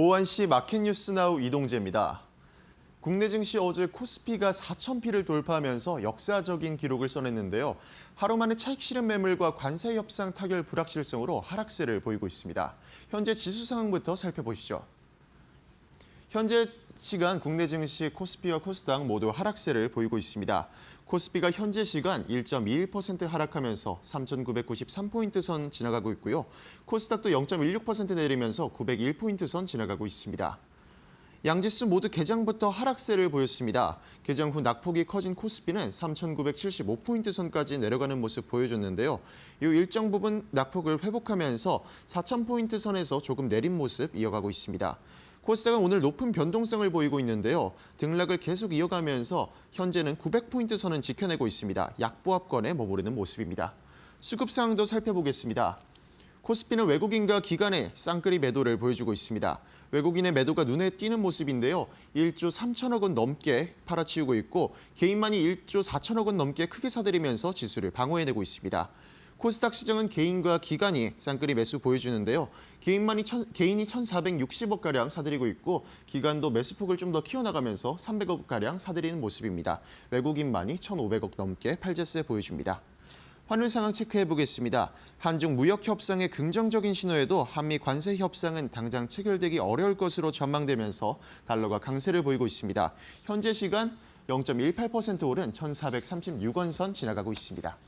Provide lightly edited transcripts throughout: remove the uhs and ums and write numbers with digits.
오후 1시 마켓 뉴스 나우 이동재입니다. 국내 증시 어제 코스피가 4,000피를 돌파하면서 역사적인 기록을 써냈는데요. 하루 만에 차익 실현 매물과 관세 협상 타결 불확실성으로 하락세를 보이고 있습니다. 현재 지수 상황부터 살펴보시죠. 현재 시간 국내 증시 코스피와 코스닥 모두 하락세를 보이고 있습니다. 코스피가 현재 시간 1.21% 하락하면서 3,993포인트 선 지나가고 있고요. 코스닥도 0.16% 내리면서 901포인트 선 지나가고 있습니다. 양지수 모두 개장부터 하락세를 보였습니다. 개장 후 낙폭이 커진 코스피는 3,975포인트 선까지 내려가는 모습 보여줬는데요. 이 일정 부분 낙폭을 회복하면서 4,000포인트 선에서 조금 내린 모습 이어가고 있습니다. 코스닥은 오늘 높은 변동성을 보이고 있는데요. 등락을 계속 이어가면서 현재는 900포인트 선은 지켜내고 있습니다. 약보합권에 머무르는 모습입니다. 수급 상황도 살펴보겠습니다. 코스피는 외국인과 기관의 쌍끌이 매도를 보여주고 있습니다. 외국인의 매도가 눈에 띄는 모습인데요. 1조 3천억 원 넘게 팔아치우고 있고 개인만이 1조 4천억 원 넘게 크게 사들이면서 지수를 방어해내고 있습니다. 코스닥 시장은 개인과 기관이 쌍끌이 매수 보여주는데요. 개인이 1,460억가량 사들이고 있고 기관도 매수폭을 좀 더 키워나가면서 300억가량 사들이는 모습입니다. 외국인만이 1,500억 넘게 팔재세 보여줍니다. 환율 상황 체크해 보겠습니다. 한중 무역 협상의 긍정적인 신호에도 한미 관세 협상은 당장 체결되기 어려울 것으로 전망되면서 달러가 강세를 보이고 있습니다. 현재 시간 0.18% 오른 1,436원 선 지나가고 있습니다.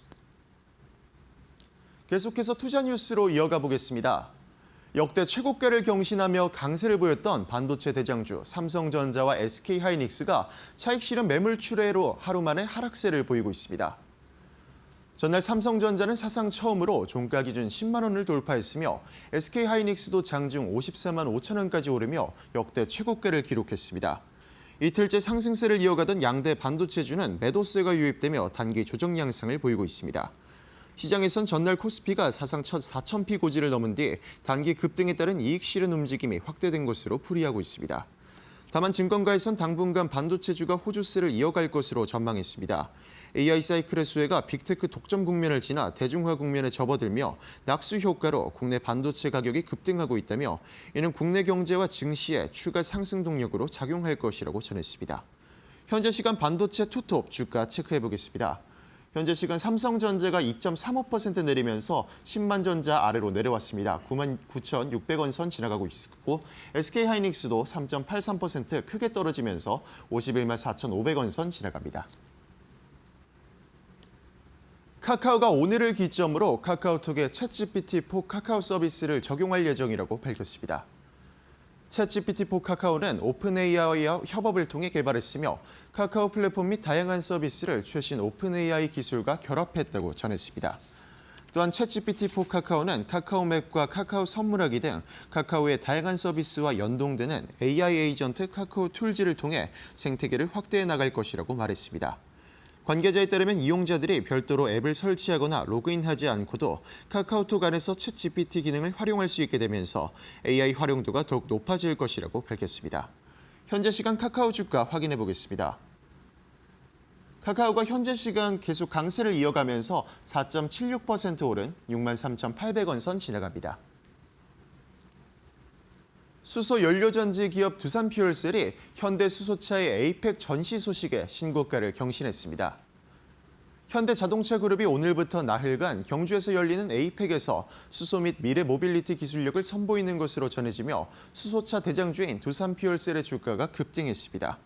계속해서 투자 뉴스로 이어가 보겠습니다. 역대 최고가를 경신하며 강세를 보였던 반도체 대장주 삼성전자와 SK하이닉스가 차익 실현 매물 출회로 하루 만에 하락세를 보이고 있습니다. 전날 삼성전자는 사상 처음으로 종가 기준 10만 원을 돌파했으며 SK하이닉스도 장중 54만 5천 원까지 오르며 역대 최고가를 기록했습니다. 이틀째 상승세를 이어가던 양대 반도체주는 매도세가 유입되며 단기 조정 양상을 보이고 있습니다. 시장에선 전날 코스피가 사상 첫 4,000피 고지를 넘은 뒤 단기 급등에 따른 이익 실현 움직임이 확대된 것으로 풀이하고 있습니다. 다만 증권가에선 당분간 반도체주가 호주세를 이어갈 것으로 전망했습니다. AI 사이클의 수혜가 빅테크 독점 국면을 지나 대중화 국면에 접어들며 낙수 효과로 국내 반도체 가격이 급등하고 있다며 이는 국내 경제와 증시에 추가 상승 동력으로 작용할 것이라고 전했습니다. 현재 시간 반도체 투톱 주가 체크해 보겠습니다. 현재 시간 삼성전자가 2.35% 내리면서 10만 전자 아래로 내려왔습니다. 99,600원 선 지나가고 있고 SK하이닉스도 3.83% 크게 떨어지면서 51만 4,500원 선 지나갑니다. 카카오가 오늘을 기점으로 카카오톡의 챗GPT4 카카오 서비스를 적용할 예정이라고 밝혔습니다. 챗GPT4 카카오는 오픈AI와 협업을 통해 개발했으며 카카오 플랫폼 및 다양한 서비스를 최신 오픈AI 기술과 결합했다고 전했습니다. 또한 챗GPT4 카카오는 카카오맵과 카카오 선물하기 등 카카오의 다양한 서비스와 연동되는 AI 에이전트 카카오 툴즈를 통해 생태계를 확대해 나갈 것이라고 말했습니다. 관계자에 따르면 이용자들이 별도로 앱을 설치하거나 로그인하지 않고도 카카오톡 안에서 챗GPT 기능을 활용할 수 있게 되면서 AI 활용도가 더욱 높아질 것이라고 밝혔습니다. 현재 시간 카카오 주가 확인해 보겠습니다. 카카오가 현재 시간 계속 강세를 이어가면서 4.76% 오른 63,800원 선 지나갑니다. 수소 연료전지 기업 두산퓨얼셀이 현대 수소차의 에이펙 전시 소식에 신고가를 경신했습니다. 현대자동차그룹이 오늘부터 나흘간 경주에서 열리는 에이펙에서 수소 및 미래 모빌리티 기술력을 선보이는 것으로 전해지며 수소차 대장주인 두산퓨얼셀의 주가가 급등했습니다.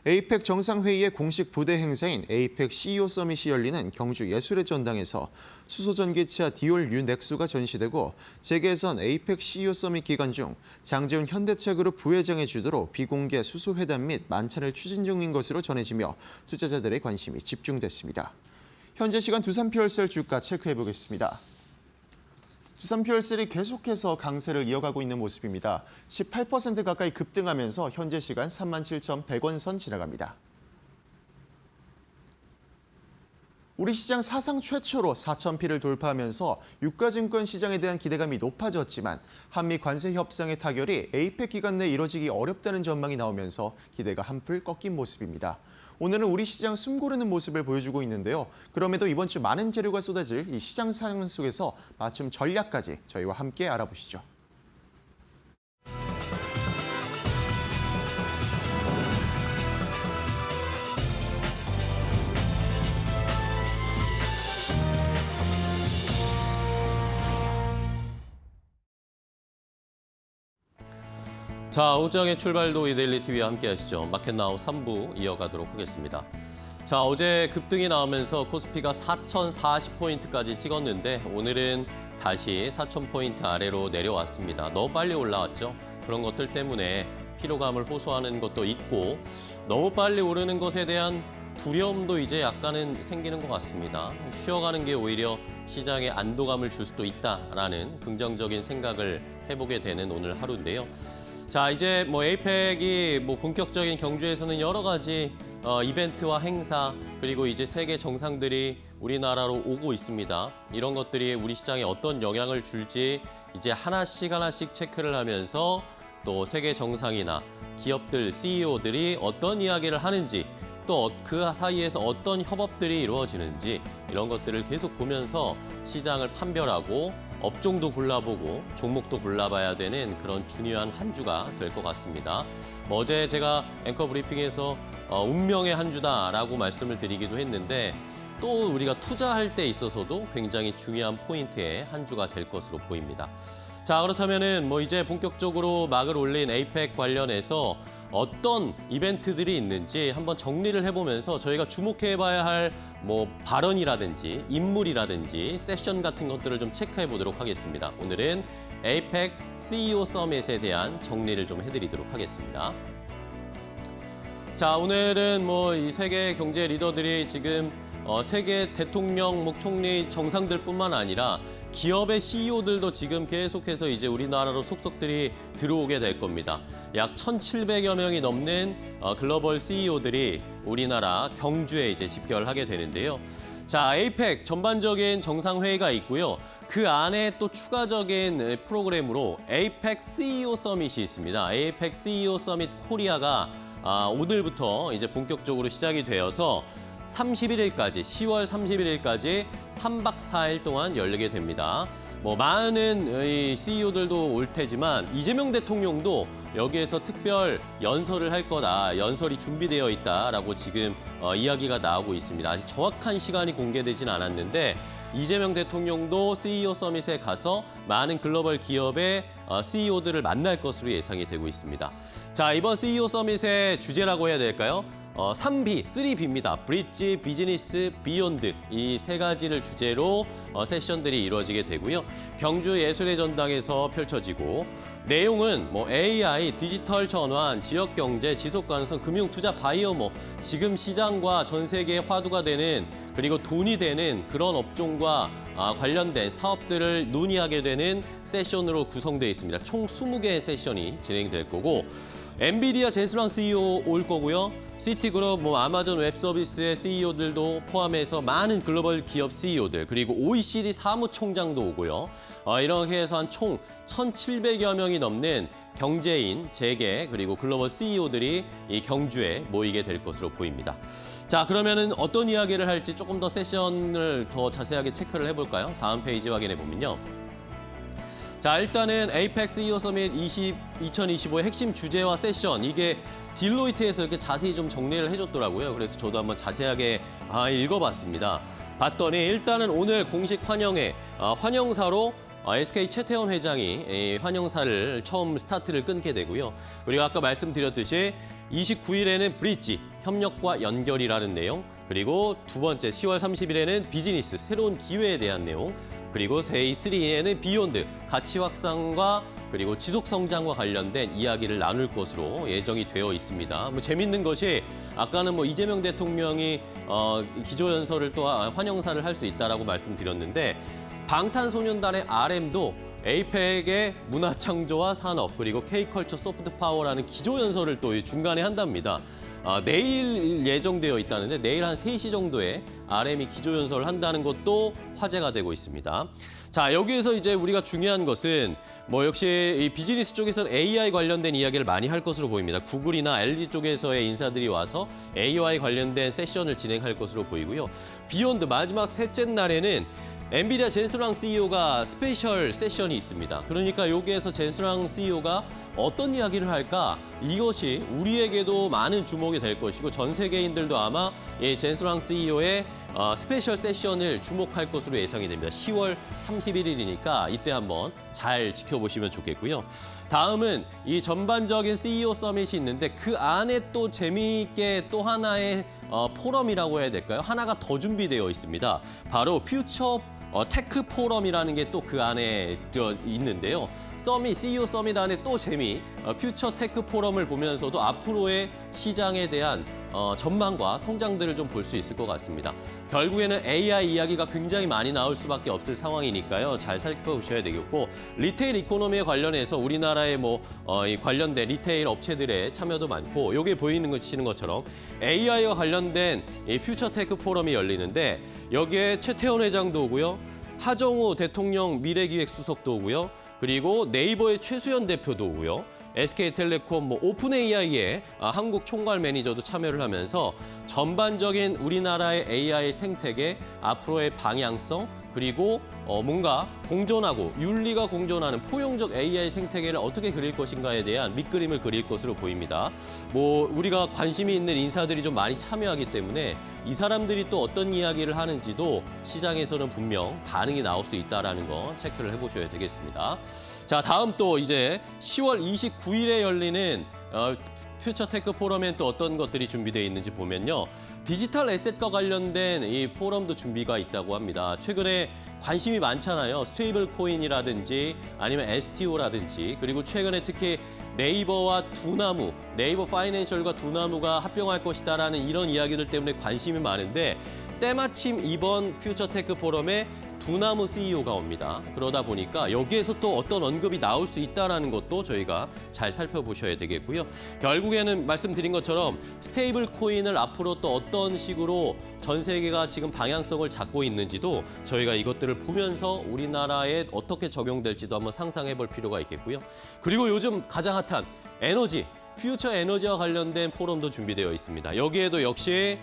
에이펙 정상회의의 공식 부대 행사인 에이펙 CEO 서밋이 열리는 경주 예술의 전당에서 수소전기차 디올 U 넥소가 전시되고 재계에선 에이펙 CEO 서밋 기간 중 장재훈 현대차그룹 부회장의 주도로 비공개 수소회담 및 만찬을 추진 중인 것으로 전해지며 투자자들의 관심이 집중됐습니다. 현재 시간 두산퓨얼셀 주가 체크해 보겠습니다. 두산퓨얼셀이 계속해서 강세를 이어가고 있는 모습입니다. 18% 가까이 급등하면서 현재 시간 37,100원 선 지나갑니다. 우리 시장 사상 최초로 4,000피를 돌파하면서 유가증권 시장에 대한 기대감이 높아졌지만 한미 관세 협상의 타결이 에이펙 기간 내에 이뤄지기 어렵다는 전망이 나오면서 기대가 한풀 꺾인 모습입니다. 오늘은 우리 시장 숨고르는 모습을 보여주고 있는데요. 그럼에도 이번 주 많은 재료가 쏟아질 이 시장 상황 속에서 맞춤 전략까지 저희와 함께 알아보시죠. 자, 오장의 출발도 이데일리 TV와 함께 하시죠. 마켓나우 3부 이어가도록 하겠습니다. 자, 어제 급등이 나오면서 코스피가 4,040포인트까지 찍었는데 오늘은 다시 4,000포인트 아래로 내려왔습니다. 너무 빨리 올라왔죠. 그런 것들 때문에 피로감을 호소하는 것도 있고 너무 빨리 오르는 것에 대한 두려움도 이제 약간은 생기는 것 같습니다. 쉬어가는 게 오히려 시장에 안도감을 줄 수도 있다라는 긍정적인 생각을 해보게 되는 오늘 하루인데요. 자, 이제 에이펙이 본격적인 경주에서는 여러 가지 이벤트와 행사 그리고 이제 세계 정상들이 우리나라로 오고 있습니다. 이런 것들이 우리 시장에 어떤 영향을 줄지 이제 하나씩 체크를 하면서 또 세계 정상이나 기업들 CEO들이 어떤 이야기를 하는지 또 그 사이에서 어떤 협업들이 이루어지는지 이런 것들을 계속 보면서 시장을 판별하고 업종도 골라보고 종목도 골라봐야 되는 그런 중요한 한 주가 될 것 같습니다. 어제 제가 앵커 브리핑에서 운명의 한 주다라고 말씀을 드리기도 했는데 또 우리가 투자할 때 있어서도 굉장히 중요한 포인트의 한 주가 될 것으로 보입니다. 자, 그렇다면은 이제 본격적으로 막을 올린 에이펙 관련해서 어떤 이벤트들이 있는지 한번 정리를 해보면서 저희가 주목해봐야 할 발언이라든지 인물이라든지 세션 같은 것들을 좀 체크해 보도록 하겠습니다. 오늘은 에이펙 CEO 서밋에 대한 정리를 좀 해드리도록 하겠습니다. 자, 오늘은 이 세계 경제 리더들이 지금 세계 대통령, 총리 정상들뿐만 아니라 기업의 CEO들도 지금 계속해서 이제 우리나라로 속속들이 들어오게 될 겁니다. 약 1,700여 명이 넘는 글로벌 CEO들이 우리나라 경주에 이제 집결하게 되는데요. 자, 에이펙 전반적인 정상회의가 있고요. 그 안에 또 추가적인 프로그램으로 에이펙 CEO 서밋이 있습니다. 에이펙 CEO 서밋 코리아가 오늘부터 이제 본격적으로 시작이 되어서 31일까지, 10월 31일까지 3박 4일 동안 열리게 됩니다. 많은 CEO들도 올 테지만 이재명 대통령도 여기에서 특별 연설을 할 거다, 연설이 준비되어 있다라고 지금 이야기가 나오고 있습니다. 아직 정확한 시간이 공개되진 않았는데 이재명 대통령도 CEO 서밋에 가서 많은 글로벌 기업의 CEO들을 만날 것으로 예상이 되고 있습니다. 자, 이번 CEO 서밋의 주제라고 해야 될까요? 3B, 3B입니다. 브릿지, 비즈니스, 비욘드 이 세 가지를 주제로 세션들이 이루어지게 되고요. 경주 예술의 전당에서 펼쳐지고 내용은 AI, 디지털 전환, 지역 경제, 지속 가능성, 금융 투자, 바이오 지금 시장과 전 세계에 화두가 되는 그리고 돈이 되는 그런 업종과 관련된 사업들을 논의하게 되는 세션으로 구성되어 있습니다. 총 20개의 세션이 진행될 거고 엔비디아 젠스랑 CEO 올 거고요. 시티그룹, 아마존 웹서비스의 CEO들도 포함해서 많은 글로벌 기업 CEO들 그리고 OECD 사무총장도 오고요. 이렇게 해서 한 총 1,700여 명이 넘는 경제인, 재계 그리고 글로벌 CEO들이 이 경주에 모이게 될 것으로 보입니다. 자, 그러면은 어떤 이야기를 할지 조금 더 세션을 더 자세하게 체크를 해볼까요? 다음 페이지 확인해 보면요. 자, 일단은 에이펙 CEO 서밋 2025의 핵심 주제와 세션 이게 딜로이트에서 이렇게 자세히 좀 정리를 해줬더라고요. 그래서 저도 한번 자세하게 읽어봤습니다. 봤더니 일단은 오늘 공식 환영회, 환영사로 SK 최태원 회장이 환영사를 처음 스타트를 끊게 되고요. 그리고 아까 말씀드렸듯이 29일에는 브릿지, 협력과 연결이라는 내용, 그리고 두 번째 10월 30일에는 비즈니스, 새로운 기회에 대한 내용, 그리고 데이 3에는 비욘드, 가치 확산과 그리고 지속 성장과 관련된 이야기를 나눌 것으로 예정이 되어 있습니다. 재밌는 것이 아까는 이재명 대통령이 기조연설을 또 환영사를 할 수 있다라고 말씀드렸는데 방탄소년단의 RM도 에이펙의 문화창조와 산업 그리고 K컬처 소프트파워라는 기조연설을 또 중간에 한답니다. 내일 예정되어 있다는데 내일 한 3시 정도에 RM이 기조연설을 한다는 것도 화제가 되고 있습니다. 자, 여기에서 이제 우리가 중요한 것은 역시 이 비즈니스 쪽에서는 AI 관련된 이야기를 많이 할 것으로 보입니다. 구글이나 LG 쪽에서의 인사들이 와서 AI 관련된 세션을 진행할 것으로 보이고요. 비욘드 마지막 셋째 날에는 엔비디아 젠스랑 CEO가 스페셜 세션이 있습니다. 그러니까 여기에서 젠스랑 CEO가 어떤 이야기를 할까? 이것이 우리에게도 많은 주목이 될 것이고 전 세계인들도 아마 젠스랑 CEO의 스페셜 세션을 주목할 것으로 예상이 됩니다. 10월 31일이니까 이때 한번 잘 지켜보시면 좋겠고요. 다음은 이 전반적인 CEO 서밋이 있는데 그 안에 또 재미있게 또 하나의 포럼이라고 해야 될까요? 하나가 더 준비되어 있습니다. 바로 퓨처 테크 포럼이라는 게 또 그 안에 있는데요. CEO 서밋 안에 또 퓨처 테크 포럼을 보면서도 앞으로의 시장에 대한 전망과 성장들을 좀 볼 수 있을 것 같습니다. 결국에는 AI 이야기가 굉장히 많이 나올 수밖에 없을 상황이니까요. 잘 살펴보셔야 되겠고, 리테일 이코노미에 관련해서 우리나라의 이 관련된 리테일 업체들의 참여도 많고, 여기에 보시는 것처럼 AI와 관련된 이 퓨처 테크 포럼이 열리는데 여기에 최태원 회장도 오고요. 하정우 대통령 미래기획수석도 오고요. 그리고 네이버의 최수연 대표도 오고요. SK텔레콤, 오픈 AI의 한국 총괄 매니저도 참여를 하면서 전반적인 우리나라의 AI 생태계 앞으로의 방향성 그리고 뭔가 공존하고 윤리가 공존하는 포용적 AI 생태계를 어떻게 그릴 것인가에 대한 밑그림을 그릴 것으로 보입니다. 우리가 관심이 있는 인사들이 좀 많이 참여하기 때문에 이 사람들이 또 어떤 이야기를 하는지도 시장에서는 분명 반응이 나올 수 있다는 거 체크를 해보셔야 되겠습니다. 자, 다음 또 이제 10월 29일에 열리는 퓨처 테크 포럼엔 또 어떤 것들이 준비되어 있는지 보면요. 디지털 에셋과 관련된 이 포럼도 준비가 있다고 합니다. 최근에 관심이 많잖아요. 스테이블 코인이라든지 아니면 STO라든지 그리고 최근에 특히 네이버와 두나무, 네이버 파이낸셜과 두나무가 합병할 것이다라는 이런 이야기들 때문에 관심이 많은데 때마침 이번 퓨처 테크 포럼에 두나무 CEO가 옵니다. 그러다 보니까 여기에서 또 어떤 언급이 나올 수 있다는 것도 저희가 잘 살펴보셔야 되겠고요. 결국에는 말씀드린 것처럼 스테이블 코인을 앞으로 또 어떤 식으로 전 세계가 지금 방향성을 잡고 있는지도 저희가 이것들을 보면서 우리나라에 어떻게 적용될지도 한번 상상해 볼 필요가 있겠고요. 그리고 요즘 가장 핫한 에너지, 퓨처 에너지와 관련된 포럼도 준비되어 있습니다. 여기에도 역시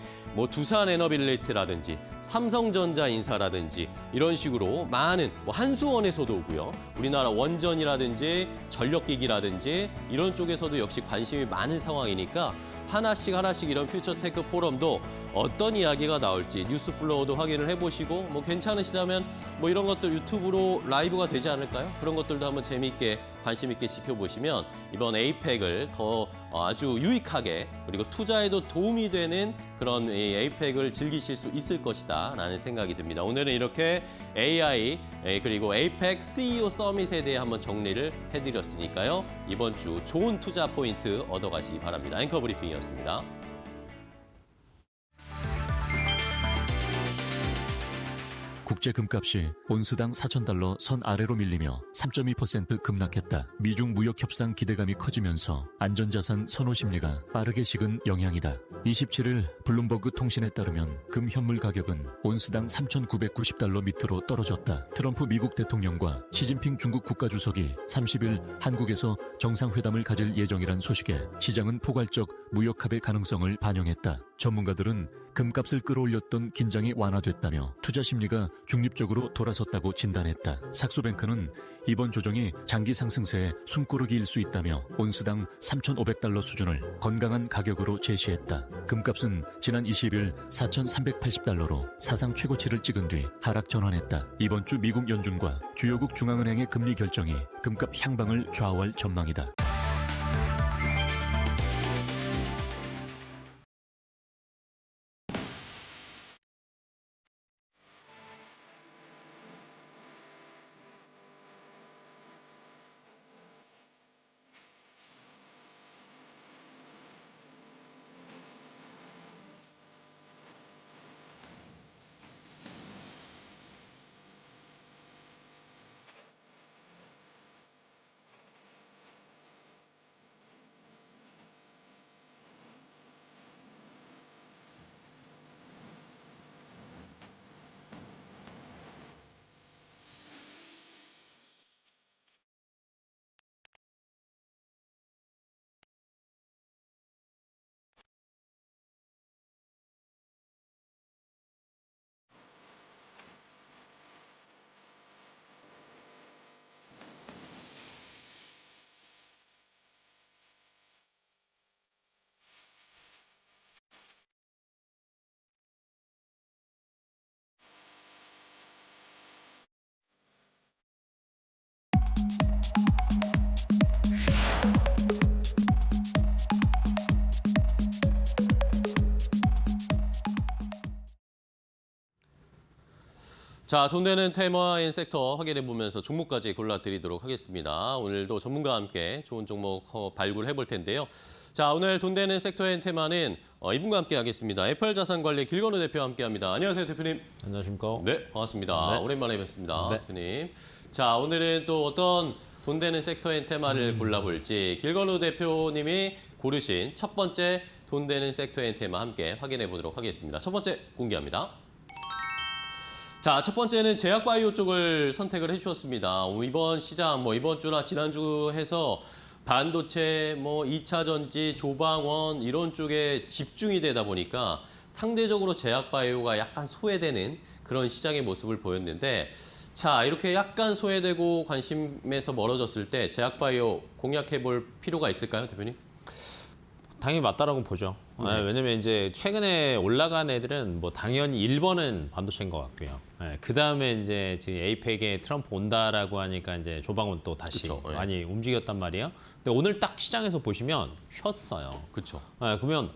두산 에너빌리티라든지 삼성전자 인사라든지 이런 식으로 많은 한수원에서도 오고요. 우리나라 원전이라든지 전력기기라든지 이런 쪽에서도 역시 관심이 많은 상황이니까 하나씩 이런 퓨처 테크 포럼도 어떤 이야기가 나올지 뉴스 플로우도 확인을 해보시고 괜찮으시다면 이런 것들 유튜브로 라이브가 되지 않을까요? 그런 것들도 한번 재미있게 관심 있게 지켜보시면 이번 에이펙을 더 아주 유익하게 그리고 투자에도 도움이 되는 그런 에이펙을 즐기실 수 있을 것이다 라는 생각이 듭니다. 오늘은 이렇게 AI 그리고 에이펙 CEO 서밋에 대해 한번 정리를 해드렸으니까요. 이번 주 좋은 투자 포인트 얻어가시기 바랍니다. 앵커 브리핑이었습니다. 국제 금값이 온스당 4,000달러 선 아래로 밀리며 3.2% 급락했다. 미중 무역 협상 기대감이 커지면서 안전자산 선호 심리가 빠르게 식은 영향이다. 27일 블룸버그 통신에 따르면 금 현물 가격은 온스당 3,990달러 밑으로 떨어졌다. 트럼프 미국 대통령과 시진핑 중국 국가주석이 30일 한국에서 정상회담을 가질 예정이란 소식에 시장은 포괄적 무역합의 가능성을 반영했다. 전문가들은 금값을 끌어올렸던 긴장이 완화됐다며 투자 심리가 중립적으로 돌아섰다고 진단했다. 삭소뱅크는 이번 조정이 장기 상승세의 숨고르기일 수 있다며 온스당 3,500달러 수준을 건강한 가격으로 제시했다. 금값은 지난 20일 4,380달러로 사상 최고치를 찍은 뒤 하락 전환했다. 이번 주 미국 연준과 주요국 중앙은행의 금리 결정이 금값 향방을 좌우할 전망이다. 자, 돈 되는 테마인 섹터 확인해 보면서 종목까지 골라드리도록 하겠습니다. 오늘도 전문가와 함께 좋은 종목 발굴해 볼 텐데요. 자, 오늘 돈 되는 섹터의 테마는 이분과 함께 하겠습니다. 애플자산관리 길건우 대표와 함께합니다. 안녕하세요, 대표님. 안녕하십니까. 네, 반갑습니다. 네. 오랜만에 뵙습니다, 네. 대표님. 자, 오늘은 또 어떤 돈 되는 섹터의 테마를 골라볼지 길건우 대표님이 고르신 첫 번째 돈 되는 섹터의 테마 함께 확인해 보도록 하겠습니다. 첫 번째 공개합니다. 자, 첫 번째는 제약바이오 쪽을 선택을 해주셨습니다. 이번 시장, 이번 주나 지난주 해서 반도체, 2차 전지, 조방원 이런 쪽에 집중이 되다 보니까 상대적으로 제약바이오가 약간 소외되는 그런 시장의 모습을 보였는데, 자, 이렇게 약간 소외되고 관심에서 멀어졌을 때 제약바이오 공략해 볼 필요가 있을까요, 대표님? 당연히 맞다라고 보죠. 네. 왜냐면 이제 최근에 올라간 애들은 당연히 1번은 반도체인 것 같고요. 그 다음에 이제 지금 에이펙에 트럼프 온다라고 하니까 이제 조방은 또 다시 그쵸, 네. 많이 움직였단 말이에요. 근데 오늘 딱 시장에서 보시면 쉬었어요. 그렇죠. 그러면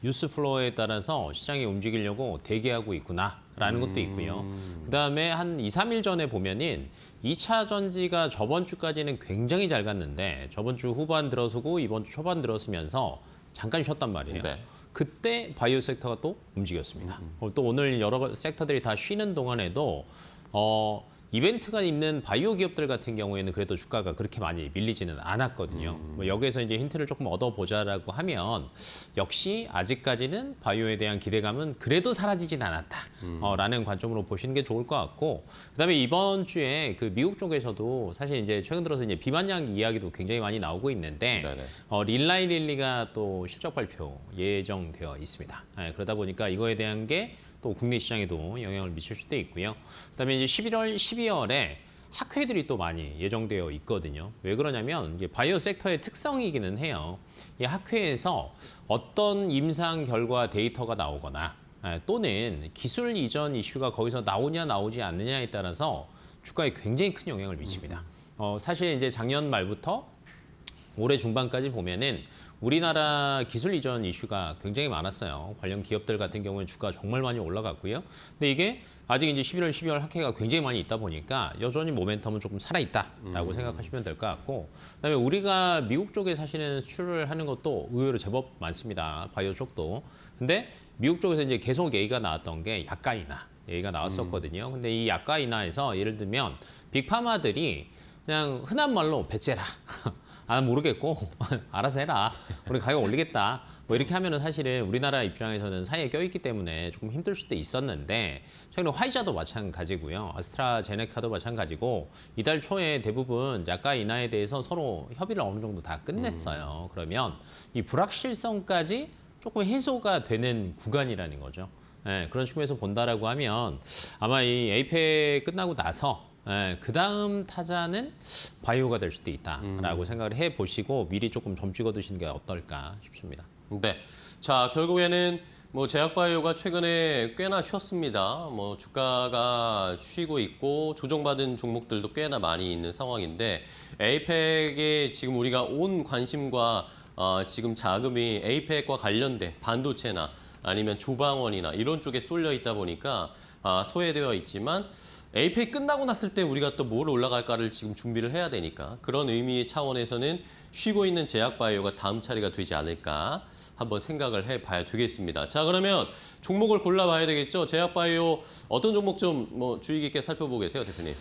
뉴스 플로어에 따라서 시장이 움직이려고 대기하고 있구나라는 것도 있고요. 그다음에 한 2, 3일 전에 보면은 2차 전지가 저번 주까지는 굉장히 잘 갔는데 저번 주 후반 들어서고 이번 주 초반 들어서면서 잠깐 쉬었단 말이에요. 네. 그때 바이오 섹터가 또 움직였습니다. 또 오늘 여러 섹터들이 다 쉬는 동안에도 이벤트가 있는 바이오 기업들 같은 경우에는 그래도 주가가 그렇게 많이 밀리지는 않았거든요. 여기에서 이제 힌트를 조금 얻어보자라고 하면 역시 아직까지는 바이오에 대한 기대감은 그래도 사라지진 않았다. 라는 관점으로 보시는 게 좋을 것 같고, 그다음에 이번 주에 그 미국 쪽에서도 사실 이제 최근 들어서 이제 비만약 이야기도 굉장히 많이 나오고 있는데 릴라이 릴리가 또 실적 발표 예정되어 있습니다. 그러다 보니까 이거에 대한 게 또 국내 시장에도 영향을 미칠 수도 있고요. 그다음에 이제 11월, 12월에 학회들이 또 많이 예정되어 있거든요. 왜 그러냐면 이제 바이오 섹터의 특성이기는 해요. 이 학회에서 어떤 임상 결과 데이터가 나오거나 또는 기술 이전 이슈가 거기서 나오냐 나오지 않느냐에 따라서 주가에 굉장히 큰 영향을 미칩니다. 사실 이제 작년 말부터 올해 중반까지 보면은 우리나라 기술 이전 이슈가 굉장히 많았어요. 관련 기업들 같은 경우는 주가 정말 많이 올라갔고요. 근데 이게 아직 이제 11월, 12월 학회가 굉장히 많이 있다 보니까 여전히 모멘텀은 조금 살아있다라고 생각하시면 될 것 같고, 그다음에 우리가 미국 쪽에 사실은 수출을 하는 것도 의외로 제법 많습니다. 바이오 쪽도. 근데 미국 쪽에서 이제 계속 얘기가 나왔던 게 약가이나 얘기가 나왔었거든요. 근데 이 약가이나에서 예를 들면 빅파마들이 그냥 흔한 말로 배째라. 모르겠고 알아서 해라. 우리 가격 올리겠다. 이렇게 하면은 사실은 우리나라 입장에서는 사이에 껴있기 때문에 조금 힘들 수도 있었는데, 최근에 화이자도 마찬가지고요. 아스트라제네카도 마찬가지고 이달 초에 대부분 약가 인하에 대해서 서로 협의를 어느 정도 다 끝냈어요. 그러면 이 불확실성까지 조금 해소가 되는 구간이라는 거죠. 그런 측면에서 본다라고 하면 아마 이 에이펙 끝나고 나서 그 다음 타자는 바이오가 될 수도 있다라고 생각을 해보시고 미리 조금 점 찍어두시는 게 어떨까 싶습니다. 네. 자, 결국에는 제약바이오가 최근에 꽤나 쉬었습니다. 주가가 쉬고 있고 조정받은 종목들도 꽤나 많이 있는 상황인데, 에이펙에 지금 우리가 온 관심과 지금 자금이 에이펙과 관련된 반도체나 아니면 조방원이나 이런 쪽에 쏠려 있다 보니까 소외되어 있지만, 에이펙 끝나고 났을 때 우리가 또 뭘 올라갈까를 지금 준비를 해야 되니까 그런 의미의 차원에서는 쉬고 있는 제약바이오가 다음 차례가 되지 않을까 한번 생각을 해봐야 되겠습니다. 자, 그러면 종목을 골라봐야 되겠죠. 제약바이오 어떤 종목 좀 주의 깊게 살펴보고 계세요, 대표님?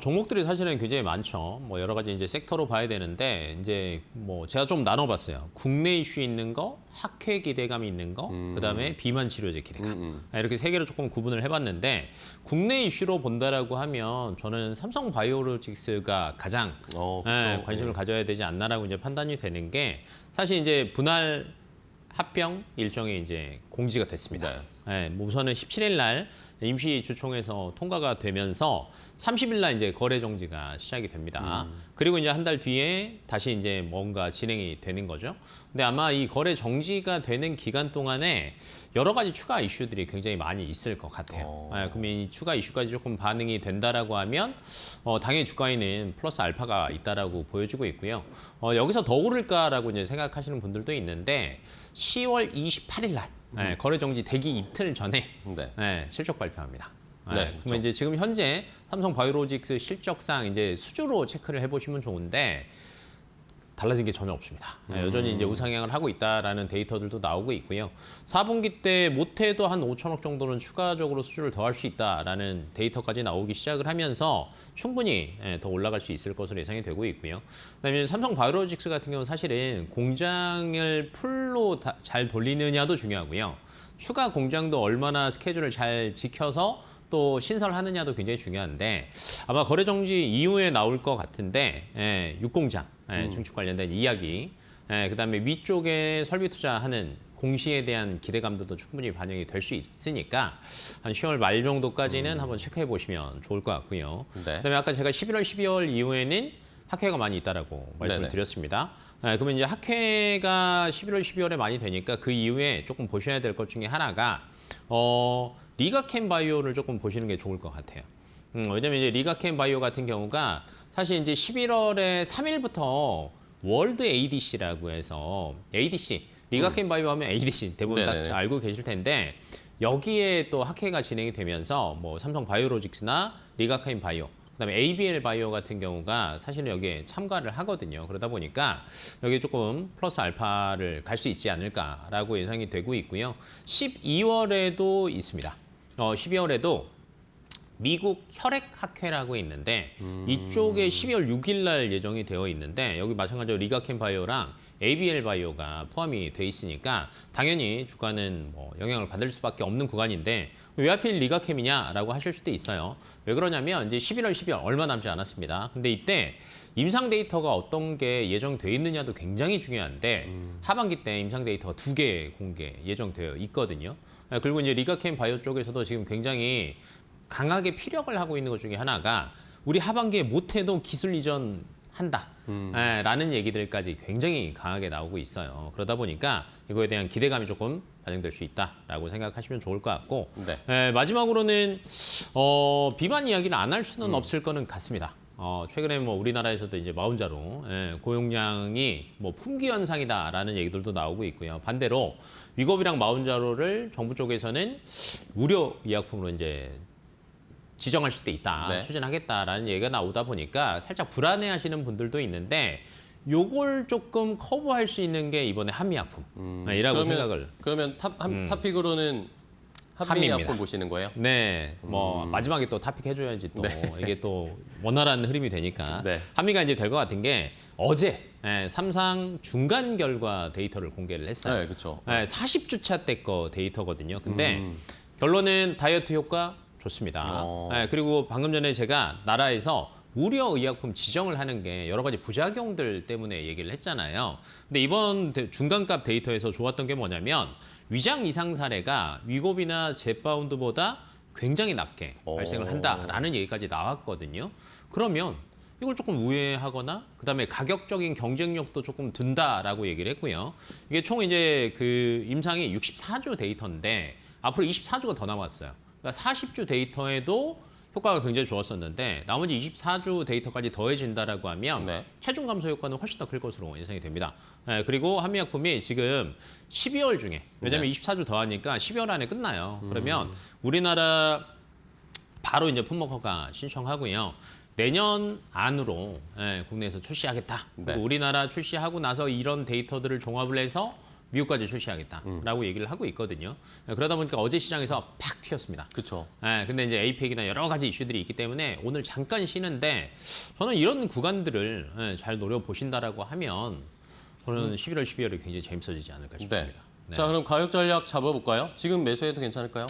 종목들이 사실은 굉장히 많죠. 여러 가지 이제 섹터로 봐야 되는데 이제 제가 좀 나눠봤어요. 국내 이슈 있는 거, 학회 기대감이 있는 거, 그다음에 비만 치료제 기대감. 이렇게 세 개로 조금 구분을 해봤는데, 국내 이슈로 본다라고 하면 저는 삼성 바이오로직스가 가장 관심을 가져야 되지 않나라고 이제 판단이 되는 게, 사실 이제 분할 합병 일정이 이제 공지가 됐습니다. 우선은 17일 날 임시 주총에서 통과가 되면서 30일 날 이제 거래 정지가 시작이 됩니다. 그리고 이제 한 달 뒤에 다시 이제 뭔가 진행이 되는 거죠. 근데 아마 이 거래 정지가 되는 기간 동안에 여러 가지 추가 이슈들이 굉장히 많이 있을 것 같아요. 그럼 이 추가 이슈까지 조금 반응이 된다라고 하면 당연히 주가에는 플러스 알파가 있다라고 보여지고 있고요. 여기서 더 오를까라고 이제 생각하시는 분들도 있는데, 10월 28일 날 거래 정지 되기 이틀 전에 실적 발표합니다. 네, 네, 그렇죠. 그러면 이제 지금 현재 삼성 바이오로직스 실적상 이제 수주로 체크를 해보시면 좋은데 달라진 게 전혀 없습니다. 네, 여전히 이제 우상향을 하고 있다라는 데이터들도 나오고 있고요. 4분기 때 못해도 한 5천억 정도는 추가적으로 수주를 더 할 수 있다라는 데이터까지 나오기 시작을 하면서 충분히 더 올라갈 수 있을 것으로 예상이 되고 있고요. 그다음에 삼성 바이오로직스 같은 경우는 사실은 공장을 풀로 잘 돌리느냐도 중요하고요. 추가 공장도 얼마나 스케줄을 잘 지켜서 또 신설하느냐도 굉장히 중요한데 아마 거래 정지 이후에 나올 것 같은데 육공장 중축 관련된 이야기 그다음에 위쪽에 설비 투자하는 공시에 대한 기대감도 충분히 반영이 될 수 있으니까 한 10월 말 정도까지는 한번 체크해 보시면 좋을 것 같고요. 네. 그다음에 아까 제가 11월, 12월 이후에는 학회가 많이 있다라고 말씀을 네네. 드렸습니다. 그러면 이제 학회가 11월, 12월에 많이 되니까 그 이후에 조금 보셔야 될 것 중에 하나가 리가캠 바이오를 조금 보시는 게 좋을 것 같아요. 왜냐면 이제 리가캠 바이오 같은 경우가 사실 이제 11월에 3일부터 월드 ADC라고 해서 ADC 리가캠 바이오 하면 ADC 대부분 네네네. 딱 알고 계실 텐데 여기에 또 학회가 진행이 되면서 뭐 삼성 바이오로직스나 리가캠 바이오 그다음에 ABL 바이오 같은 경우가 사실은 여기에 참가를 하거든요. 그러다 보니까 여기 조금 플러스 알파를 갈 수 있지 않을까라고 예상이 되고 있고요. 12월에도 있습니다. 12월에도 미국 혈액학회라고 있는데 이쪽에 12월 6일 날 예정이 되어 있는데 여기 마찬가지로 리가캠 바이오랑 ABL 바이오가 포함이 돼 있으니까 당연히 주가는 뭐 영향을 받을 수밖에 없는 구간인데 왜 하필 리가캠이냐라고 하실 수도 있어요. 왜 그러냐면 이제 11월, 12월 얼마 남지 않았습니다. 근데 이때 임상 데이터가 어떤 게 예정돼 있느냐도 굉장히 중요한데 하반기 때 임상 데이터가 2개 공개 예정되어 있거든요. 그리고 이제 리가캠 바이오 쪽에서도 지금 굉장히 강하게 피력을 하고 있는 것 중에 하나가 우리 하반기에 못해도 기술 이전 한다. 라는 얘기들까지 굉장히 강하게 나오고 있어요. 그러다 보니까 이거에 대한 기대감이 조금 반영될 수 있다라고 생각하시면 좋을 것 같고 네. 마지막으로는 비만 이야기를 안 할 수는 없을 거는 같습니다. 최근에 뭐 우리나라에서도 이제 마흔자로 고용량이 뭐 품귀 현상이다라는 얘기들도 나오고 있고요. 반대로 위고비랑 마흔자로를 정부 쪽에서는 무료 의약품으로 이제 지정할 수도 있다, 네. 추진하겠다라는 얘기가 나오다 보니까 살짝 불안해하시는 분들도 있는데 요걸 조금 커버할 수 있는 게 이번에 한미약품이라고 생각을. 그러면 탑픽으로는 한미입니다. 한미약품 보시는 거예요? 네, 뭐 마지막에 또 탑픽 해줘야지 또 이게 또 원활한 흐름이 되니까 네. 한미가 이제 될 것 같은 게 어제 삼상 중간 결과 데이터를 공개를 했어요. 네, 그렇죠. 40주차 때 거 데이터거든요. 근데 결론은 다이어트 효과 좋습니다. 그리고 방금 전에 제가 나라에서 무료 의약품 지정을 하는 게 여러 가지 부작용들 때문에 얘기를 했잖아요. 근데 이번 중간값 데이터에서 좋았던 게 뭐냐면 위장 이상 사례가 위고비나 제파운드보다 굉장히 낮게 발생을 한다라는 얘기까지 나왔거든요. 그러면 이걸 조금 우회하거나 그다음에 가격적인 경쟁력도 조금 든다라고 얘기를 했고요. 이게 총 이제 그 임상이 64주 데이터인데 앞으로 24주가 더 남았어요. 그러니까 40주 데이터에도 효과가 굉장히 좋았었는데 나머지 24주 데이터까지 더해진다라고 하면 네. 체중 감소 효과는 훨씬 더 클 것으로 예상이 됩니다. 그리고 한미약품이 지금 12월 중에 왜냐하면 24주 더하니까 12월 안에 끝나요. 그러면 우리나라 바로 이제 품목 허가 신청하고요. 내년 안으로 국내에서 출시하겠다. 네. 그리고 우리나라 출시하고 나서 이런 데이터들을 종합을 해서 미국까지 출시하겠다라고 얘기를 하고 있거든요. 그러다 보니까 어제 시장에서 팍 튀었습니다. 그렇죠. 근데 이제 APEC이나 여러 가지 이슈들이 있기 때문에 오늘 잠깐 쉬는데 저는 이런 구간들을 잘 노려보신다라고 하면 저는 11월, 12월이 굉장히 재밌어지지 않을까 싶습니다. 네. 자, 그럼 가격 전략 잡아볼까요? 지금 매수해도 괜찮을까요?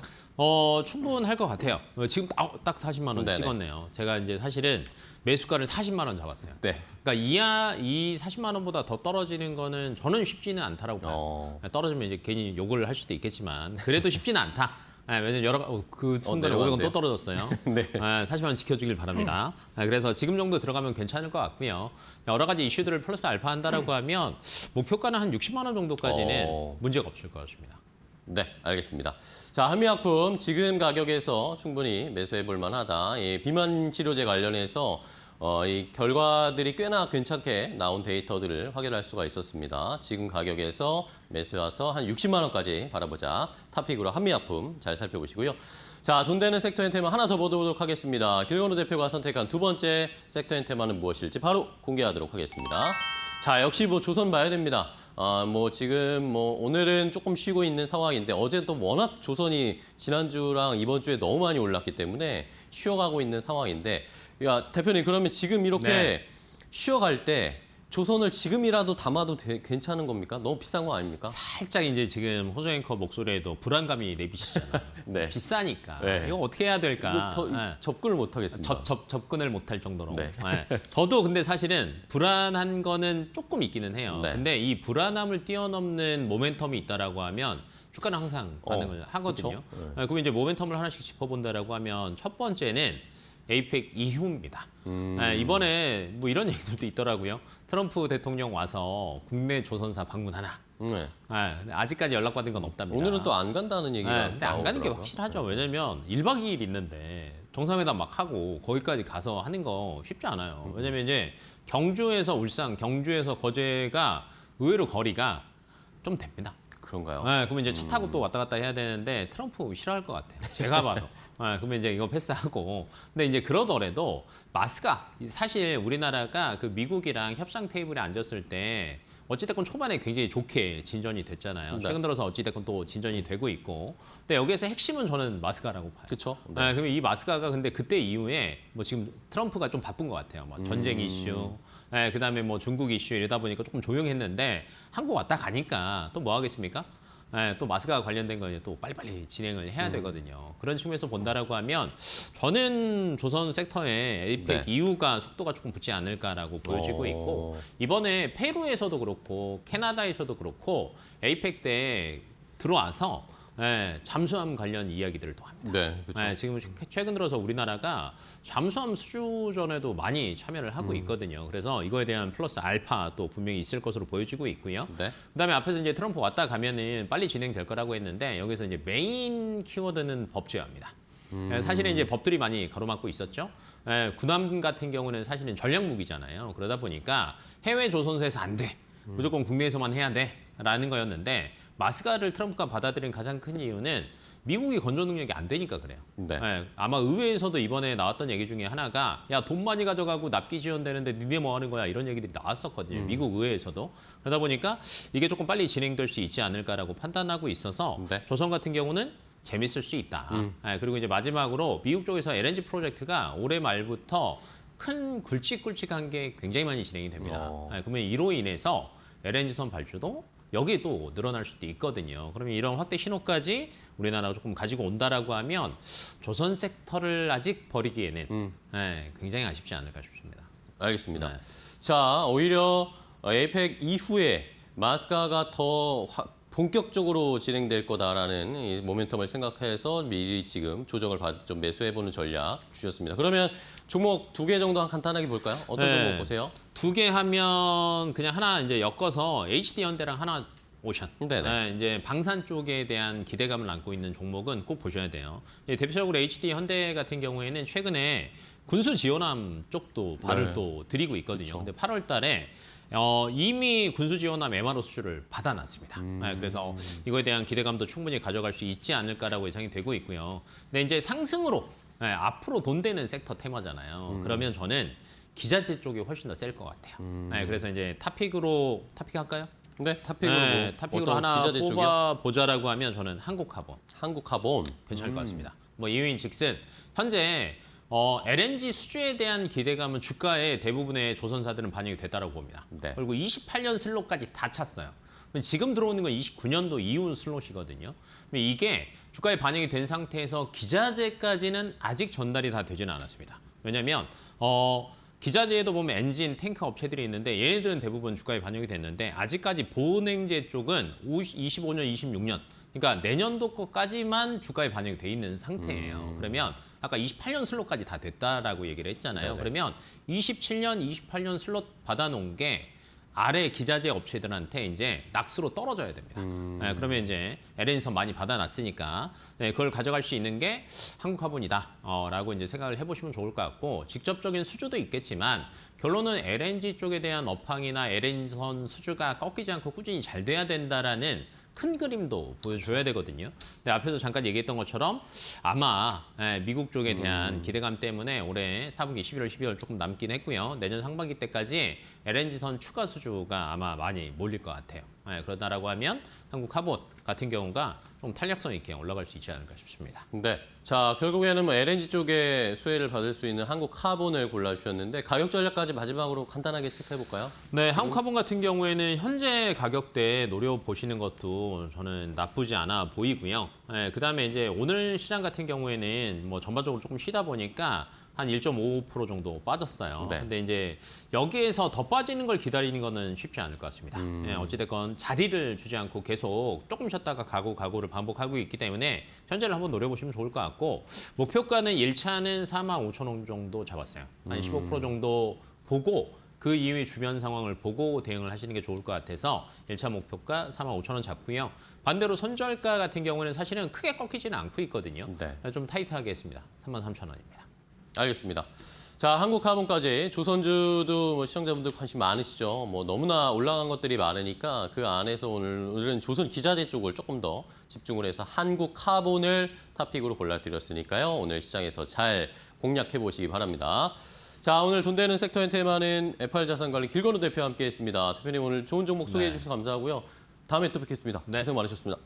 충분할 것 같아요. 지금 딱 40만 원 네네. 찍었네요. 제가 이제 사실은 매수가를 40만 원 잡았어요. 네. 그러니까 이 40만 원보다 더 떨어지는 거는 저는 쉽지는 않다라고 봐요. 떨어지면 이제 괜히 욕을 할 수도 있겠지만 그래도 쉽지는 않다. 왜냐면 그 순간에 500원 또 떨어졌어요. 네. 40만 원 지켜주길 바랍니다. 그래서 지금 정도 들어가면 괜찮을 것 같고요. 여러 가지 이슈들을 플러스 알파 한다라고 하면 목표가는 한 60만 원 정도까지는 문제가 없을 것 같습니다. 네, 알겠습니다. 자, 한미약품 지금 가격에서 충분히 매수해 볼 만하다. 비만 치료제 관련해서 이 결과들이 꽤나 괜찮게 나온 데이터들을 확인할 수가 있었습니다. 지금 가격에서 매수해와서 한 60만 원까지 바라보자. 탑픽으로 한미약품 잘 살펴보시고요. 자, 돈 되는 섹터의 테마 하나 더 보도록 하겠습니다. 길건우 대표가 선택한 두 번째 섹터의 테마는 무엇일지 바로 공개하도록 하겠습니다. 자, 역시 뭐 조선 봐야 됩니다. 지금 오늘은 조금 쉬고 있는 상황인데 어제 또 워낙 조선이 지난주랑 이번 주에 너무 많이 올랐기 때문에 쉬어가고 있는 상황인데, 야, 대표님 그러면 지금 이렇게 네. 쉬어갈 때 조선을 지금이라도 담아도 괜찮은 겁니까? 너무 비싼 거 아닙니까? 살짝 이제 지금 호정 앵커 목소리에도 불안감이 내비치잖아요. 네. 비싸니까. 네. 이거 어떻게 해야 될까? 네. 접근을 못 하겠습니다. 접근을 못할 정도로. 네. 네. 저도 근데 사실은 불안한 거는 조금 있기는 해요. 네. 근데 이 불안함을 뛰어넘는 모멘텀이 있다라고 하면 주가는 항상 반응을 하거든요. 그렇죠. 네. 그럼 이제 모멘텀을 하나씩 짚어본다라고 하면 첫 번째는 에이펙 이후입니다. 네, 이번에 뭐 이런 얘기들도 있더라고요. 트럼프 대통령 와서 국내 조선사 방문하나. 네. 네, 근데 아직까지 연락받은 건 없답니다. 오늘은 또 안 간다는 얘기가 네, 근데 안 가는 게 나오더라고요. 확실하죠. 왜냐면 1박 2일 있는데 정상회담 막 하고 거기까지 가서 하는 거 쉽지 않아요. 왜냐면 이제 경주에서 울산, 경주에서 거제가 의외로 거리가 좀 됩니다. 그런가요? 네, 그러면 이제 차 타고 또 왔다 갔다 해야 되는데 트럼프 싫어할 것 같아요. 제가 봐도. 네, 그러면 이제 이거 패스하고. 근데 이제 그러더라도 마스가 사실 우리나라가 그 미국이랑 협상 테이블에 앉았을 때 어찌됐건 초반에 굉장히 좋게 진전이 됐잖아요. 네. 최근 들어서 어찌됐건 또 진전이 되고 있고. 근데 여기에서 핵심은 저는 마스가라고 봐요. 그렇죠. 네. 그러면 이 마스가가 근데 그때 이후에 뭐 지금 트럼프가 좀 바쁜 것 같아요. 뭐 전쟁 이슈, 네, 그다음에 뭐 중국 이슈 이러다 보니까 조금 조용했는데 한국 왔다 가니까 또 뭐 하겠습니까? 네, 또 마스가 관련된 거 또 빨리빨리 진행을 해야 되거든요. 그런 측면에서 본다라고 하면 저는 조선 섹터의 에이펙 네. 이후가 속도가 조금 붙지 않을까라고 보여지고 있고 이번에 페루에서도 그렇고 캐나다에서도 그렇고 에이펙 때 들어와서 네, 잠수함 관련 이야기들을 또 합니다. 네, 그렇죠. 네, 지금 최근 들어서 우리나라가 잠수함 수주전에도 많이 참여를 하고 있거든요. 그래서 이거에 대한 플러스 알파 또 분명히 있을 것으로 보여지고 있고요. 네. 그다음에 앞에서 이제 트럼프 왔다 가면은 빨리 진행될 거라고 했는데 여기서 이제 메인 키워드는 법제화입니다. 사실은 이제 법들이 많이 가로막고 있었죠. 군함 같은 경우는 사실은 전략 무기잖아요. 그러다 보니까 해외 조선소에서 안 돼. 무조건 국내에서만 해야 돼라는 거였는데 마스가를 트럼프가 받아들인 가장 큰 이유는 미국이 건조 능력이 안 되니까 그래요. 네. 아마 의회에서도 이번에 나왔던 얘기 중에 하나가 야, 돈 많이 가져가고 납기 지원되는데 니네 뭐 하는 거야 이런 얘기들이 나왔었거든요. 미국 의회에서도. 그러다 보니까 이게 조금 빨리 진행될 수 있지 않을까라고 판단하고 있어서 네. 조선 같은 경우는 재밌을 수 있다. 그리고 이제 마지막으로 미국 쪽에서 LNG 프로젝트가 올해 말부터 큰 굵직굵직한 게 굉장히 많이 진행이 됩니다. 그러면 이로 인해서 LNG선 발주도 여기 또 늘어날 수도 있거든요. 그러면 이런 확대 신호까지 우리나라가 조금 가지고 온다라고 하면 조선 섹터를 아직 버리기에는 굉장히 아쉽지 않을까 싶습니다. 알겠습니다. 네. 자, 오히려 에이펙 이후에 마스카가 더 본격적으로 진행될 거다라는 이 모멘텀을 생각해서 미리 지금 조정을 좀 매수해보는 전략 주셨습니다. 그러면 종목 2개 정도 간단하게 볼까요? 어떤 네. 종목 보세요? 2개 하면 그냥 하나 이제 엮어서 HD 현대랑 하나 오션. 네네. 네, 이제 방산 쪽에 대한 기대감을 안고 있는 종목은 꼭 보셔야 돼요. 대표적으로 HD 현대 같은 경우에는 최근에 군수 지원함 쪽도 발을 네. 또 들이고 있거든요. 그쵸. 근데 8월 달에 이미 군수 지원함 MRO 수주를 받아놨습니다. 그래서 이거에 대한 기대감도 충분히 가져갈 수 있지 않을까라고 예상이 되고 있고요. 근데 이제 상승으로 앞으로 돈 되는 섹터 테마잖아요. 그러면 저는 기자재 쪽이 훨씬 더 셀 것 같아요. 그래서 이제 탑픽 할까요? 네, 탑픽으로 탑픽으로 어떤 하나 기자재 쪽이요? 뽑아보자라고 하면 저는 한국카본 한국카본. 괜찮을 것 같습니다. 뭐 이유인즉슨 현재 LNG 수주에 대한 기대감은 주가의 대부분의 조선사들은 반영이 됐다고 봅니다. 네. 그리고 28년 슬롯까지 다 찼어요. 지금 들어오는 건 29년도 이후 슬롯이거든요. 이게 주가에 반영이 된 상태에서 기자재까지는 아직 전달이 다 되지는 않았습니다. 왜냐하면 기자재에도 보면 엔진, 탱크 업체들이 있는데 얘네들은 대부분 주가에 반영이 됐는데 아직까지 보냉제 쪽은 25년, 26년 그러니까 내년도 거까지만 주가에 반영이 돼 있는 상태예요. 그러면 아까 28년 슬롯까지 다 됐다라고 얘기를 했잖아요. 네네. 그러면 27년, 28년 슬롯 받아놓은 게 아래 기자재 업체들한테 이제 낙수로 떨어져야 됩니다. 네, 그러면 이제 LNG선 많이 받아놨으니까 네, 그걸 가져갈 수 있는 게 한국화분이다라고 이제 생각을 해보시면 좋을 것 같고 직접적인 수주도 있겠지만 결론은 LNG 쪽에 대한 업황이나 LNG선 수주가 꺾이지 않고 꾸준히 잘 돼야 된다라는 큰 그림도 보여줘야 되거든요. 근데 앞에서 잠깐 얘기했던 것처럼 아마 미국 쪽에 대한 기대감 때문에 올해 4분기 11월, 12월 조금 남긴 했고요. 내년 상반기 때까지 LNG선 추가 수주가 아마 많이 몰릴 것 같아요. 그러다라고 하면 한국 하본 같은 경우가 좀 탄력성 있게 올라갈 수 있지 않을까 싶습니다. 네. 자, 결국에는 뭐 LNG 쪽에 수혜를 받을 수 있는 한국 카본을 골라주셨는데 가격 전략까지 마지막으로 간단하게 체크해볼까요? 네, 한국카본 같은 경우에는 현재 가격대에 노려보시는 것도 저는 나쁘지 않아 보이고요. 그다음에 이제 오늘 시장 같은 경우에는 뭐 전반적으로 조금 쉬다 보니까 한 1.55% 정도 빠졌어요. 네. 근데 이제 여기에서 더 빠지는 걸 기다리는 거는 쉽지 않을 것 같습니다. 어찌됐건 자리를 주지 않고 계속 조금 쉬었다가 가고를 반복하고 있기 때문에 현재를 한번 노려보시면 좋을 것 같고 목표가는 1차는 45,000원 정도 잡았어요. 한 15% 정도 보고 그 이후의 주변 상황을 보고 대응을 하시는 게 좋을 것 같아서 1차 목표가 45,000원 잡고요. 반대로 손절가 같은 경우는 사실은 크게 꺾이지는 않고 있거든요. 네. 좀 타이트하게 했습니다. 33,000원입니다. 알겠습니다. 자, 한국 카본까지 조선주도 뭐 시청자분들 관심 많으시죠. 뭐 너무나 올라간 것들이 많으니까 그 안에서 오늘은 조선 기자재 쪽을 조금 더 집중을 해서 한국 카본을 탑픽으로 골라드렸으니까요. 오늘 시장에서 잘 공략해 보시기 바랍니다. 자, 오늘 돈 되는 섹터의 테마는 FR자산관리 길건우 대표와 함께했습니다. 대표님 오늘 좋은 종목 소개해 주셔서 감사하고요. 다음에 또 뵙겠습니다. 네, 고생 많으셨습니다.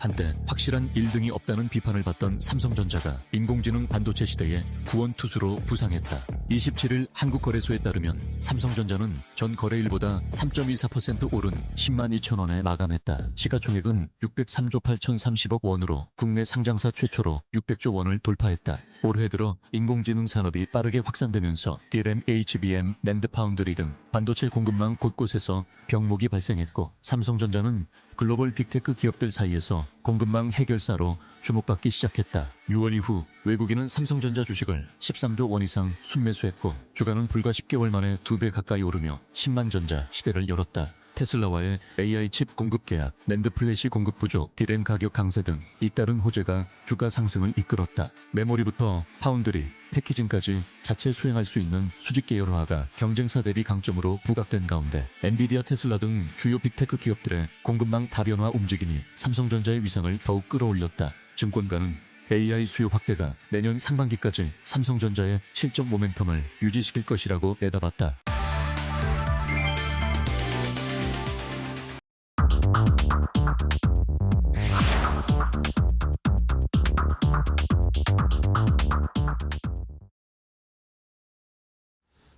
한때 확실한 1등이 없다는 비판을 받던 삼성전자가 인공지능 반도체 시대에 구원투수로 부상했다. 27일 한국거래소에 따르면 삼성전자는 전 거래일보다 3.24% 오른 10만 2천 원에 마감했다. 시가총액은 603조 8,030억 원으로 국내 상장사 최초로 600조 원을 돌파했다. 올해 들어 인공지능 산업이 빠르게 확산되면서 DRAM, HBM, 낸드 파운드리 등 반도체 공급망 곳곳에서 병목이 발생했고 삼성전자는 글로벌 빅테크 기업들 사이에서 공급망 해결사로 주목받기 시작했다. 6월 이후 외국인은 삼성전자 주식을 13조 원 이상 순매수했고 주가는 불과 10개월 만에 2배 가까이 오르며 10만 전자 시대를 열었다. 테슬라와의 AI 칩 공급 계약, 낸드 플래시 공급 부족, DRAM 가격 강세 등 잇따른 호재가 주가 상승을 이끌었다. 메모리부터 파운드리, 패키징까지 자체 수행할 수 있는 수직 계열화가 경쟁사 대비 강점으로 부각된 가운데 엔비디아, 테슬라 등 주요 빅테크 기업들의 공급망 다변화 움직임이 삼성전자의 위상을 더욱 끌어올렸다. 증권가는 AI 수요 확대가 내년 상반기까지 삼성전자의 실적 모멘텀을 유지시킬 것이라고 내다봤다.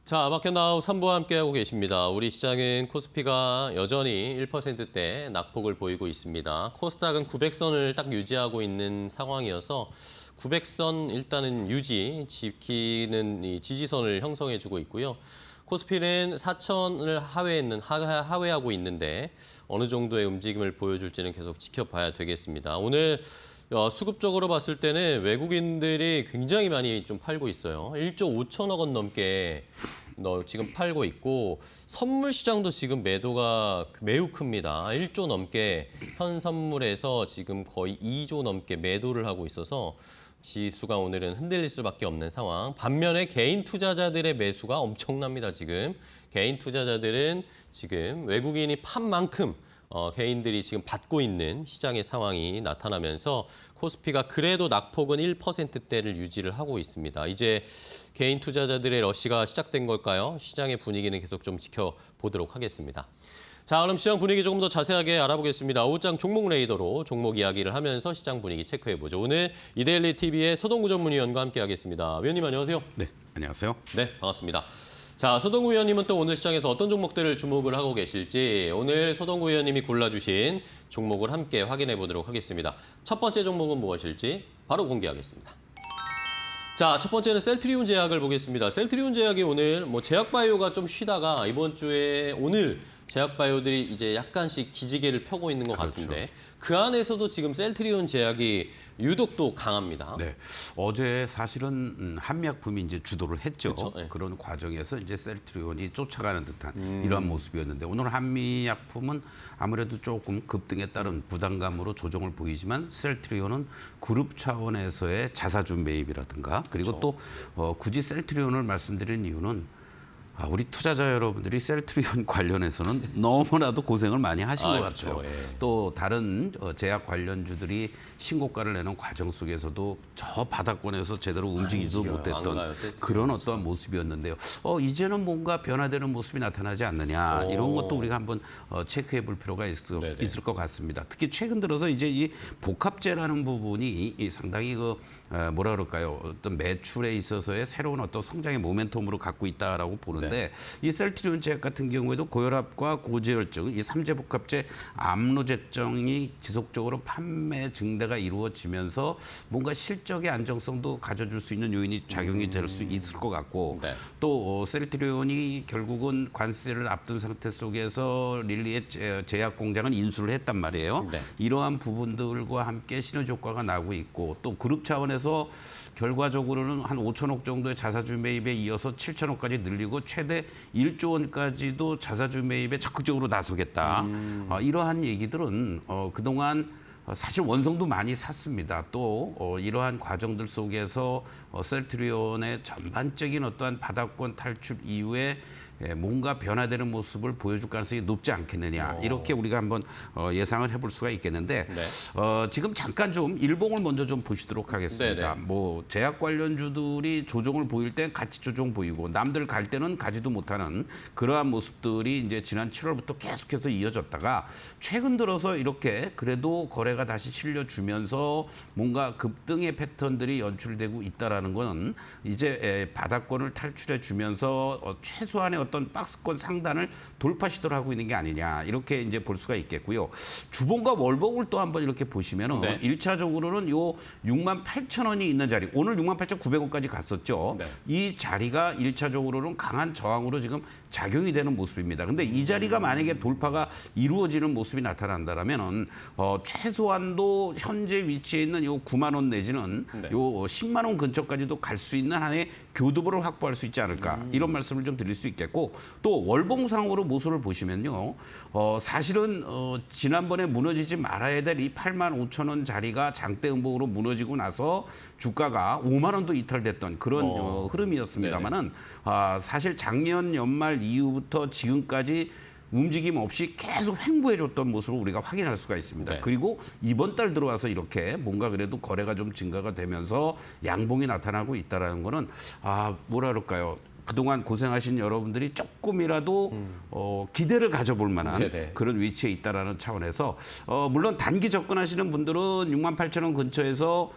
자, 마켓나우 3부와 함께하고 계십니다. 우리 시장은 코스피가 여전히 1%대 낙폭을 보이고 있습니다. 코스닥은 900선을 딱 유지하고 있는 상황이어서 900선 일단은 지키는 이 지지선을 형성해주고 있고요. 코스피는 4천을 하회하고 있는데 어느 정도의 움직임을 보여줄지는 계속 지켜봐야 되겠습니다. 오늘 수급적으로 봤을 때는 외국인들이 굉장히 많이 좀 팔고 있어요. 1조 5천억 원 넘게 지금 팔고 있고 선물 시장도 지금 매도가 매우 큽니다. 1조 넘게 현 선물에서 지금 거의 2조 넘게 매도를 하고 있어서 지수가 오늘은 흔들릴 수밖에 없는 상황. 반면에 개인 투자자들의 매수가 엄청납니다. 지금 개인 투자자들은 지금 외국인이 판 만큼 개인들이 지금 받고 있는 시장의 상황이 나타나면서 코스피가 그래도 낙폭은 1%대를 유지를 하고 있습니다. 이제 개인 투자자들의 러시가 시작된 걸까요? 시장의 분위기는 계속 좀 지켜보도록 하겠습니다. 자, 그럼 시장 분위기 조금 더 자세하게 알아보겠습니다. 오후장 종목 레이더로 종목 이야기를 하면서 시장 분위기 체크해보죠. 오늘 이데일리 TV의 서동구 전문위원과 함께하겠습니다. 위원님 안녕하세요. 네, 안녕하세요. 네, 반갑습니다. 자, 서동구 위원님은 또 오늘 시장에서 어떤 종목들을 주목을 하고 계실지 오늘 서동구 위원님이 골라주신 종목을 함께 확인해 보도록 하겠습니다. 첫 번째 종목은 무엇일지 바로 공개하겠습니다. 자, 첫 번째는 셀트리온 제약을 보겠습니다. 셀트리온 제약이 오늘 제약바이오가 좀 쉬다가 이번 주에 오늘 제약바이오들이 이제 약간씩 기지개를 펴고 있는 것 그렇죠. 같은데 그 안에서도 지금 셀트리온 제약이 유독 또 강합니다. 네, 어제 사실은 한미약품이 이제 주도를 했죠. 그렇죠, 네. 그런 과정에서 이제 셀트리온이 쫓아가는 듯한 이러한 모습이었는데 오늘 한미약품은 아무래도 조금 급등에 따른 부담감으로 조정을 보이지만 셀트리온은 그룹 차원에서의 자사주 매입이라든가 그리고 그렇죠. 또 굳이 셀트리온을 말씀드리는 이유는 우리 투자자 여러분들이 셀트리온 관련해서는 너무나도 고생을 많이 하신 것 같아요. 그렇죠. 예. 또 다른 제약 관련주들이 신고가를 내는 과정 속에서도 저 바닥권에서 제대로 움직이지도 움직여요. 안 못했던 가요, 셀트리온. 그런 어떠한 모습이었는데요. 이제는 뭔가 변화되는 모습이 나타나지 않느냐 이런 것도 우리가 한번 체크해 볼 필요가 네네. 있을 것 같습니다. 특히 최근 들어서 이제 이 복합제라는 부분이 상당히 뭐라 그럴까요? 어떤 매출에 있어서의 새로운 어떤 성장의 모멘텀으로 갖고 있다라고 보는데 이 셀트리온 제약 같은 경우에도 고혈압과 고지혈증, 이 삼재 복합제 암로제정이 지속적으로 판매 증대가 이루어지면서 뭔가 실적의 안정성도 가져줄 수 있는 요인이 작용이 될 수 있을 것 같고 네. 또 셀트리온이 결국은 관세를 앞둔 상태 속에서 릴리의 제약 공장을 인수를 했단 말이에요. 네. 이러한 부분들과 함께 시너지 효과가 나고 있고 또 그룹 차원에서 결과적으로는 한 5천억 정도의 자사주 매입에 이어서 7천억까지 늘리고 최대 1조 원까지도 자사주 매입에 적극적으로 나서겠다. 이러한 얘기들은 그동안 사실 원성도 많이 샀습니다. 또 이러한 과정들 속에서 셀트리온의 전반적인 어떠한 바닥권 탈출 이후에 뭔가 변화되는 모습을 보여줄 가능성이 높지 않겠느냐 이렇게 우리가 한번 예상을 해볼 수가 있겠는데 네. 지금 잠깐 좀 일봉을 먼저 좀 보시도록 하겠습니다. 네네. 뭐 제약 관련주들이 조정을 보일 때 같이 조정 보이고 남들 갈 때는 가지도 못하는 그러한 모습들이 이제 지난 7월부터 계속해서 이어졌다가 최근 들어서 이렇게 그래도 거래가 다시 실려주면서 뭔가 급등의 패턴들이 연출되고 있다라는 것은 이제 바닥권을 탈출해 주면서 최소한의 어떤 박스권 상단을 돌파 시도를 하고 있는 게 아니냐 이렇게 이제 볼 수가 있겠고요. 주봉과 월봉을 또 한번 이렇게 보시면은 네. 1차적으로는 요 68,000원이 있는 자리 오늘 68,900원까지 갔었죠. 네. 이 자리가 1차적으로는 강한 저항으로 지금 작용이 되는 모습입니다. 근데 이 자리가 만약에 돌파가 이루어지는 모습이 나타난다라면은 최소한도 현재 위치에 있는 요 9만 원 내지는 네. 요 10만 원 근처까지도 갈 수 있는 한의 교두보를 확보할 수 있지 않을까 이런 말씀을 좀 드릴 수 있겠고 또 월봉상으로 모습을 보시면요 사실은 지난번에 무너지지 말아야 될 이 8만 5천 원 자리가 장대 음봉으로 무너지고 나서 주가가 5만 원도 이탈됐던 그런 흐름이었습니다만은 사실 작년 연말 이후부터 지금까지 움직임 없이 계속 횡보해줬던 모습을 우리가 확인할 수가 있습니다. 네. 그리고 이번 달 들어와서 이렇게 뭔가 그래도 거래가 좀 증가가 되면서 양봉이 나타나고 있다는 거는 뭐라 그럴까요? 그동안 고생하신 여러분들이 조금이라도 기대를 가져볼 만한 네네. 그런 위치에 있다라는 차원에서 물론 단기 접근하시는 분들은 68,000원 근처에서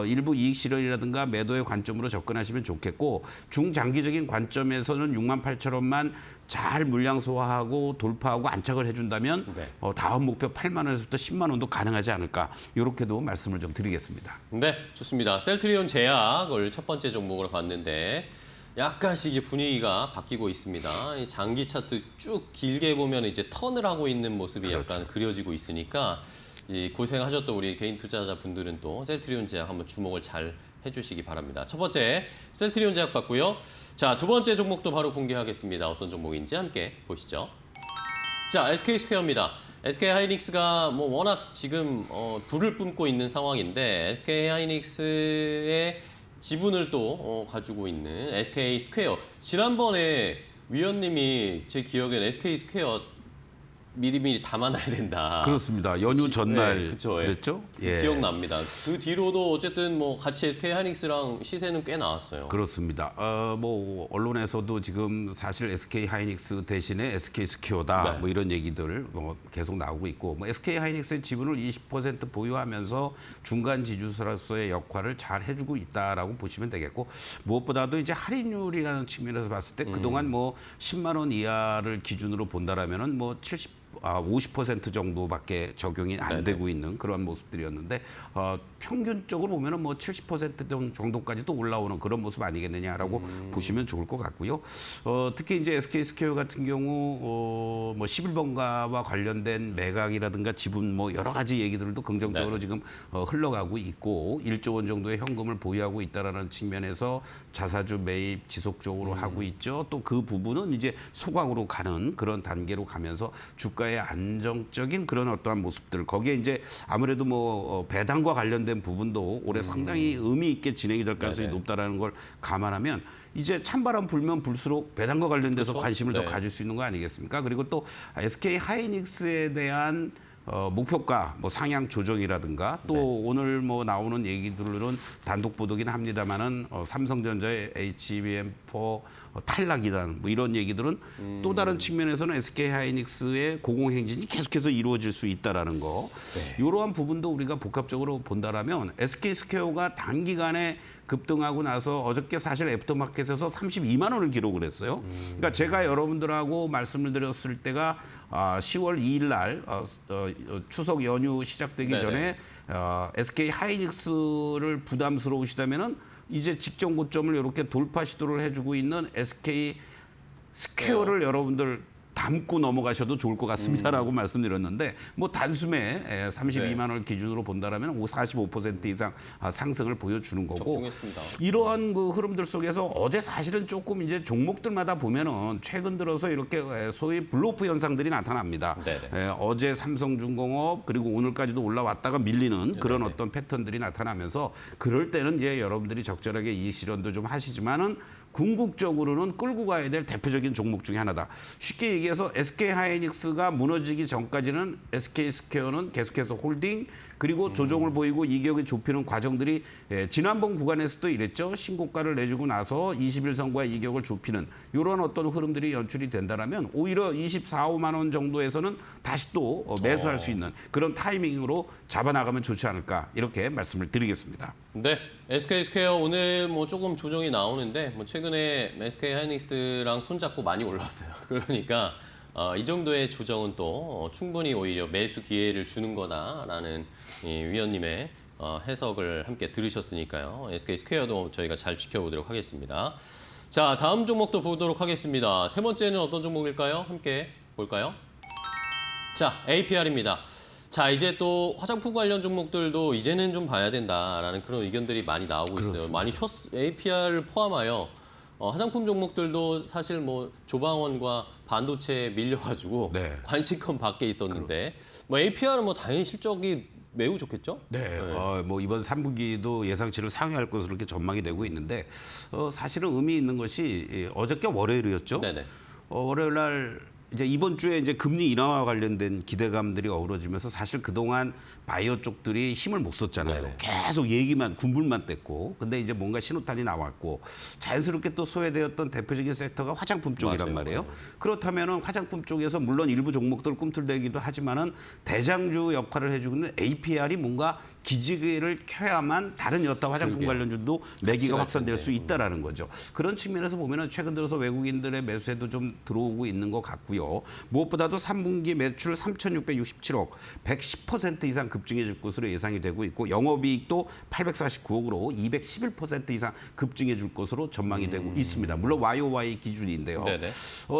일부 이익 실현이라든가 매도의 관점으로 접근하시면 좋겠고 중장기적인 관점에서는 68,000원만 잘 물량 소화하고 돌파하고 안착을 해준다면 네. 다음 목표 8만 원에서부터 10만 원도 가능하지 않을까 이렇게도 말씀을 좀 드리겠습니다. 네, 좋습니다. 셀트리온 제약을 첫 번째 종목으로 봤는데 약간씩 이제 분위기가 바뀌고 있습니다. 이 장기 차트 쭉 길게 보면 이제 턴을 하고 있는 모습이 그렇죠. 약간 그려지고 있으니까 이 고생하셨던 우리 개인 투자자분들은 또 셀트리온 제약 한번 주목을 잘 해주시기 바랍니다. 첫 번째 셀트리온 제약 봤고요. 자, 두 번째 종목도 바로 공개하겠습니다. 어떤 종목인지 함께 보시죠. 자, SK 스퀘어입니다. SK 하이닉스가 뭐 워낙 지금 불을 뿜고 있는 상황인데 SK 하이닉스의 지분을 또 가지고 있는 SK 스퀘어. 지난번에 위원님이 제 기억엔 SK 스퀘어 미리미리 담아놔야 된다. 그렇습니다. 연휴 전날 네, 그쵸, 예. 그랬죠? 예. 기억납니다. 그 뒤로도 어쨌든 뭐 같이 SK 하이닉스랑 시세는 꽤 나왔어요. 그렇습니다. 뭐 언론에서도 지금 사실 SK 하이닉스 대신에 SK 스퀘어다 네. 뭐 이런 얘기들 뭐 계속 나오고 있고 뭐 SK 하이닉스의 지분을 20% 보유하면서 중간 지주사로서의 역할을 잘 해주고 있다라고 보시면 되겠고 무엇보다도 이제 할인율이라는 측면에서 봤을 때 그동안 뭐 10만 원 이하를 기준으로 본다라면은 뭐 50% 정도밖에 적용이 안 되고 있는 그런 모습들이었는데 평균적으로 보면은 뭐 70% 정도까지도 올라오는 그런 모습 아니겠느냐라고 보시면 좋을 것 같고요. 특히 이제 SK 스퀘어 같은 경우 뭐 11번가와 관련된 매각이라든가 지분 뭐 여러 가지 얘기들도 긍정적으로 지금 흘러가고 있고 1조 원 정도의 현금을 보유하고 있다라는 측면에서 자사주 매입 지속적으로 하고 있죠. 또 그 부분은 이제 소각으로 가는 그런 단계로 가면서 주가의 안정적인 그런 어떠한 모습들 거기에 이제 아무래도 뭐 배당과 관련된 부분도 올해 상당히 의미 있게 진행이 될 가능성이 높다라는 걸 감안하면 이제 찬바람 불면 불수록 배당과 관련돼서 그렇죠? 관심을 네. 더 가질 수 있는 거 아니겠습니까? 그리고 또 SK 하이닉스에 대한 목표가 뭐 상향 조정이라든가 또 오늘 뭐 나오는 얘기들은 단독 보도긴 합니다만은 삼성전자의 HBM4 탈락이다 뭐 이런 얘기들은 또 다른 측면에서는 SK 하이닉스의 공공행진이 계속해서 이루어질 수 있다라는 거 이러한 부분도 우리가 복합적으로 본다라면 SK 스퀘어가 단기간에 급등하고 나서 어저께 사실 애프터마켓에서 32만 원을 기록을 했어요. 그러니까 제가 여러분들하고 말씀을 드렸을 때가 10월 2일 날 추석 연휴 시작되기 네네. 전에 SK 하이닉스를 부담스러우시다면은 이제 직전 고점을 이렇게 돌파 시도를 해주고 있는 SK 스퀘어를 여러분들 담고 넘어가셔도 좋을 것 같습니다라고 말씀드렸는데 뭐 단숨에 32만 원을 기준으로 본다라면 45% 이상 상승을 보여주는 거고 적중했습니다. 이러한 그 흐름들 속에서 어제 사실은 조금 이제 종목들마다 보면은 최근 들어서 이렇게 소위 블로프 현상들이 나타납니다. 어제 삼성중공업 그리고 오늘까지도 올라왔다가 밀리는 그런 어떤 패턴들이 나타나면서 그럴 때는 이제 여러분들이 적절하게 이익 실현도 좀 하시지만은 궁극적으로는 끌고 가야 될 대표적인 종목 중에 하나다. 쉽게 얘기해서 SK 하이닉스가 무너지기 전까지는 SK 스퀘어는 계속해서 홀딩 그리고 조정을 보이고 이격이 좁히는 과정들이 지난번 구간에서도 이랬죠. 신고가를 내주고 나서 21선과 이격을 좁히는 이런 어떤 흐름들이 연출이 된다면 오히려 24, 5만 원 정도에서는 다시 또 매수할 수 있는 그런 타이밍으로 잡아나가면 좋지 않을까 이렇게 말씀을 드리겠습니다. 네, SK 스퀘어 오늘 뭐 조금 조정이 나오는데 뭐 최근에 SK 하이닉스랑 손잡고 많이 올랐어요. 그러니까 이 정도의 조정은 또 충분히 오히려 매수 기회를 주는 거다라는 이 위원님의 해석을 함께 들으셨으니까요. SK 스퀘어도 저희가 잘 지켜보도록 하겠습니다. 자, 다음 종목도 보도록 하겠습니다. 세 번째는 어떤 종목일까요? 함께 볼까요? 자, APR입니다. 자, 이제 또 화장품 관련 종목들도 이제는 좀 봐야 된다라는 그런 의견들이 많이 나오고 있어요. 많이 APR을 포함하여 화장품 종목들도 사실 뭐 조방원과 반도체에 밀려가지고 관심권 밖에 있었는데 뭐 APR은 뭐 당연히 실적이 매우 좋겠죠? 뭐 이번 3분기도 예상치를 상회할 것으로 이렇게 전망이 되고 있는데 사실은 의미 있는 것이 어저께 월요일이었죠. 월요일 날 이제 이번 주에 이제 금리 인하와 관련된 기대감들이 어우러지면서 사실 그동안 바이오 쪽들이 힘을 못 썼잖아요. 계속 얘기만 군불만 뗐고 근데 이제 뭔가 신호탄이 나왔고 자연스럽게 또 소외되었던 대표적인 섹터가 화장품 쪽이란 말이에요. 그렇다면은 화장품 쪽에서 물론 일부 종목들 꿈틀대기도 하지만은 대장주 역할을 해주고 있는 APR이 뭔가 기지개를 켜야만 다른 여타 화장품 관련주도 매기가 확산될 수 있다라는 거죠. 그런 측면에서 보면은 최근 들어서 외국인들의 매수에도 좀 들어오고 있는 것 같고요. 무엇보다도 3분기 매출 3,667억, 110% 이상 급증해질 것으로 예상이 되고 있고 영업이익도 849억으로 211% 이상 급증해질 것으로 전망이 되고 있습니다. 물론 YOY 기준인데요.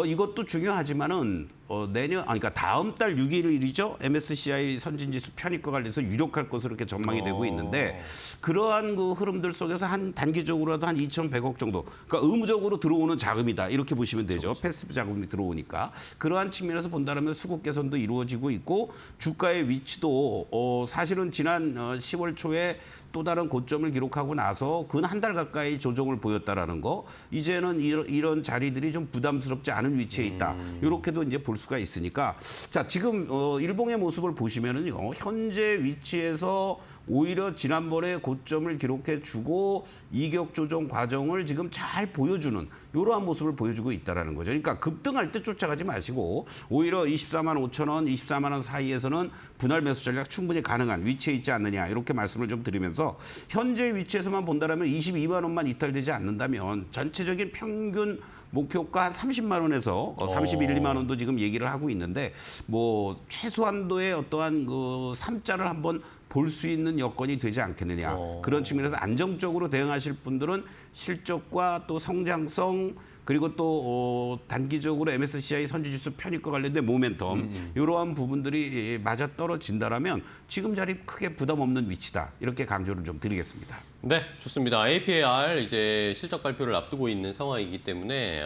이것도 중요하지만은 그러니까 다음 달 6일이죠. MSCI 선진지수 편입과 관련해서 유력할 것으로 이렇게 전망이 되고 있는데 그러한 그 흐름들 속에서 한 단기적으로라도 한 2,100억 정도, 그러니까 의무적으로 들어오는 자금이다 이렇게 보시면 되죠. 패시브 자금이 들어오니까 그러한 측면에서 본다면 수급 개선도 이루어지고 있고 주가의 위치도 사실은 지난 10월 초에 또 다른 고점을 기록하고 나서 근 한 달 가까이 조정을 보였다라는 거, 이제는 이런 자리들이 좀 부담스럽지 않은 위치에 있다. 이렇게도 이제 볼 수가 있으니까, 자 지금 일봉의 모습을 보시면은요, 현재 위치에서 오히려 지난번에 고점을 기록해주고 이격 조정 과정을 지금 잘 보여주는 이러한 모습을 보여주고 있다는 거죠. 그러니까 급등할 때 쫓아가지 마시고 오히려 24만 5천 원, 24만 원 사이에서는 분할 매수 전략 충분히 가능한 위치에 있지 않느냐 이렇게 말씀을 좀 드리면서, 현재 위치에서만 본다면 22만 원만 이탈되지 않는다면 전체적인 평균 목표가 한 30만 원에서 31만 원도 지금 얘기를 하고 있는데, 뭐 최소한도의 어떠한 그 3자를 한번 볼 수 있는 여건이 되지 않겠느냐. 그런 측면에서 안정적으로 대응하실 분들은 실적과 또 성장성, 그리고 또 단기적으로 MSCI 선진지수 편입과 관련된 모멘텀 이러한 부분들이 맞아 떨어진다라면 지금 자리 크게 부담 없는 위치다, 이렇게 강조를 좀 드리겠습니다. 네, 좋습니다. APAR 이제 실적 발표를 앞두고 있는 상황이기 때문에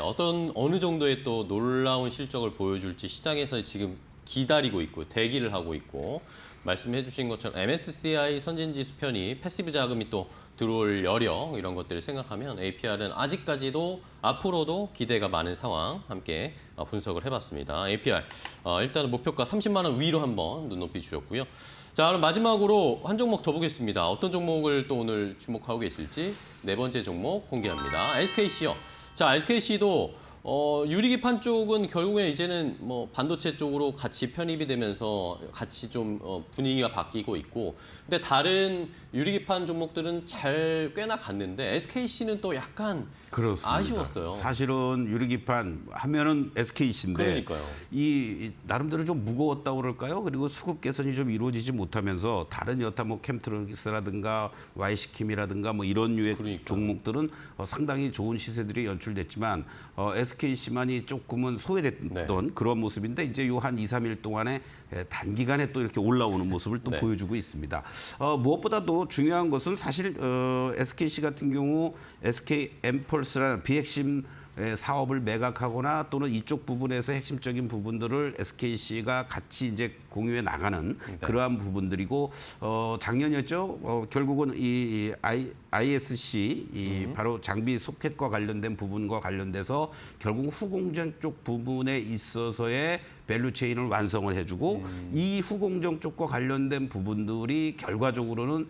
어느 정도의 또 놀라운 실적을 보여줄지 시장에서 지금 기다리고 있고 대기를 하고 있고, 말씀해 주신 것처럼 MSCI 선진지수 편입, 패시브 자금이 또 들어올 여력 이런 것들을 생각하면 APR은 아직까지도 앞으로도 기대가 많은 상황 함께 분석을 해봤습니다. APR 일단은 목표가 30만 원 위로 한번 눈높이 주셨고요. 자, 그럼 마지막으로 한 종목 더 보겠습니다. 어떤 종목을 또 오늘 주목하고 계실지 네 번째 종목 공개합니다. SKC요. 자, SKC도 유리기판 쪽은 결국에 이제는 뭐 반도체 쪽으로 같이 편입이 되면서 같이 좀 분위기가 바뀌고 있고, 근데 다른 유리기판 종목들은 꽤나 갔는데 SKC는 또 약간 그렇습니다. 아쉬웠어요. 사실은 유리기판 하면은 SKC인데 그러니까요. 이 나름대로 좀 무거웠다고 그럴까요? 그리고 수급 개선이 좀 이루어지지 못하면서 다른 여타 뭐 캠트론스라든가 YC킴이라든가 뭐 이런 류의 그러니까요. 종목들은 상당히 좋은 시세들이 연출됐지만 SKC만이 조금은 소외됐던 네. 그런 모습인데, 이제 요 한 2, 3일 동안에 단기간에 또 이렇게 올라오는 모습을 또 네. 보여주고 있습니다. 무엇보다도 중요한 것은 사실 SKC 같은 경우 SK 엠펄스라는 비핵심 사업을 매각하거나 또는 이쪽 부분에서 핵심적인 부분들을 SKC가 같이 이제 공유해 나가는 그러한 부분들이고, 작년이었죠. 결국은 이 ISC 바로 장비 소켓과 관련된 부분과 관련돼서 결국 후공정 쪽 부분에 있어서의 밸류 체인을 완성을 해주고, 이 후공정 쪽과 관련된 부분들이 결과적으로는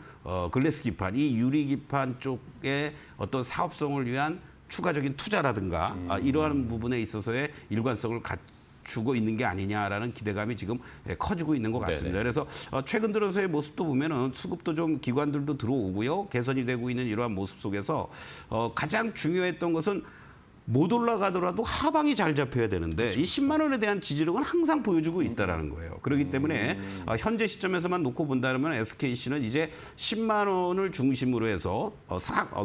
글래스 기판, 이 유리 기판 쪽의 어떤 사업성을 위한 추가적인 투자라든가 이러한 부분에 있어서의 일관성을 갖추고 있는 게 아니냐라는 기대감이 지금 커지고 있는 것 같습니다. 네네. 그래서 최근 들어서의 모습도 보면은 수급도 좀 기관들도 들어오고요, 개선이 되고 있는 이러한 모습 속에서 가장 중요했던 것은 못 올라가더라도 하방이 잘 잡혀야 되는데, 이 10만 원에 대한 지지력은 항상 보여주고 있다라는 거예요. 그렇기 때문에 현재 시점에서만 놓고 본다면 SKC는 이제 10만 원을 중심으로 해서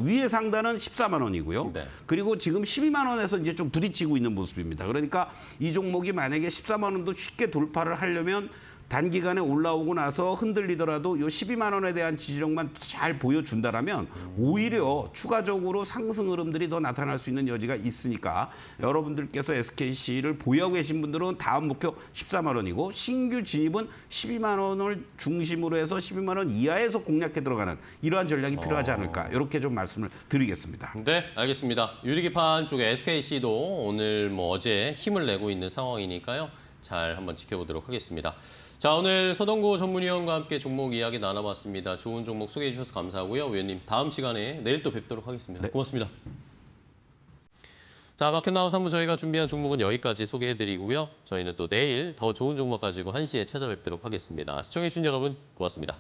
위의 상단은 14만 원이고요. 네. 그리고 지금 12만 원에서 이제 좀 부딪히고 있는 모습입니다. 그러니까 이 종목이 만약에 14만 원도 쉽게 돌파를 하려면 단기간에 올라오고 나서 흔들리더라도 요 12만 원에 대한 지지력만 잘 보여준다라면 오히려 추가적으로 상승 흐름들이 더 나타날 수 있는 여지가 있으니까, 여러분들께서 SKC를 보유하고 계신 분들은 다음 목표 14만 원이고 신규 진입은 12만 원을 중심으로 해서 12만 원 이하에서 공략해 들어가는 이러한 전략이 필요하지 않을까, 이렇게 좀 말씀을 드리겠습니다. 네, 알겠습니다. 유리기판 쪽에 SKC도 오늘 뭐 어제 힘을 내고 있는 상황이니까요. 잘 한번 지켜보도록 하겠습니다. 자, 오늘 서동구 전문위원과 함께 종목 이야기 나눠봤습니다. 좋은 종목 소개해 주셔서 감사하고요. 위원님, 다음 시간에 내일 또 뵙도록 하겠습니다. 네. 고맙습니다. 자, 마켓나우 3부 저희가 준비한 종목은 여기까지 소개해드리고요. 저희는 또 내일 더 좋은 종목 가지고 1시에 찾아뵙도록 하겠습니다. 시청해주신 여러분 고맙습니다.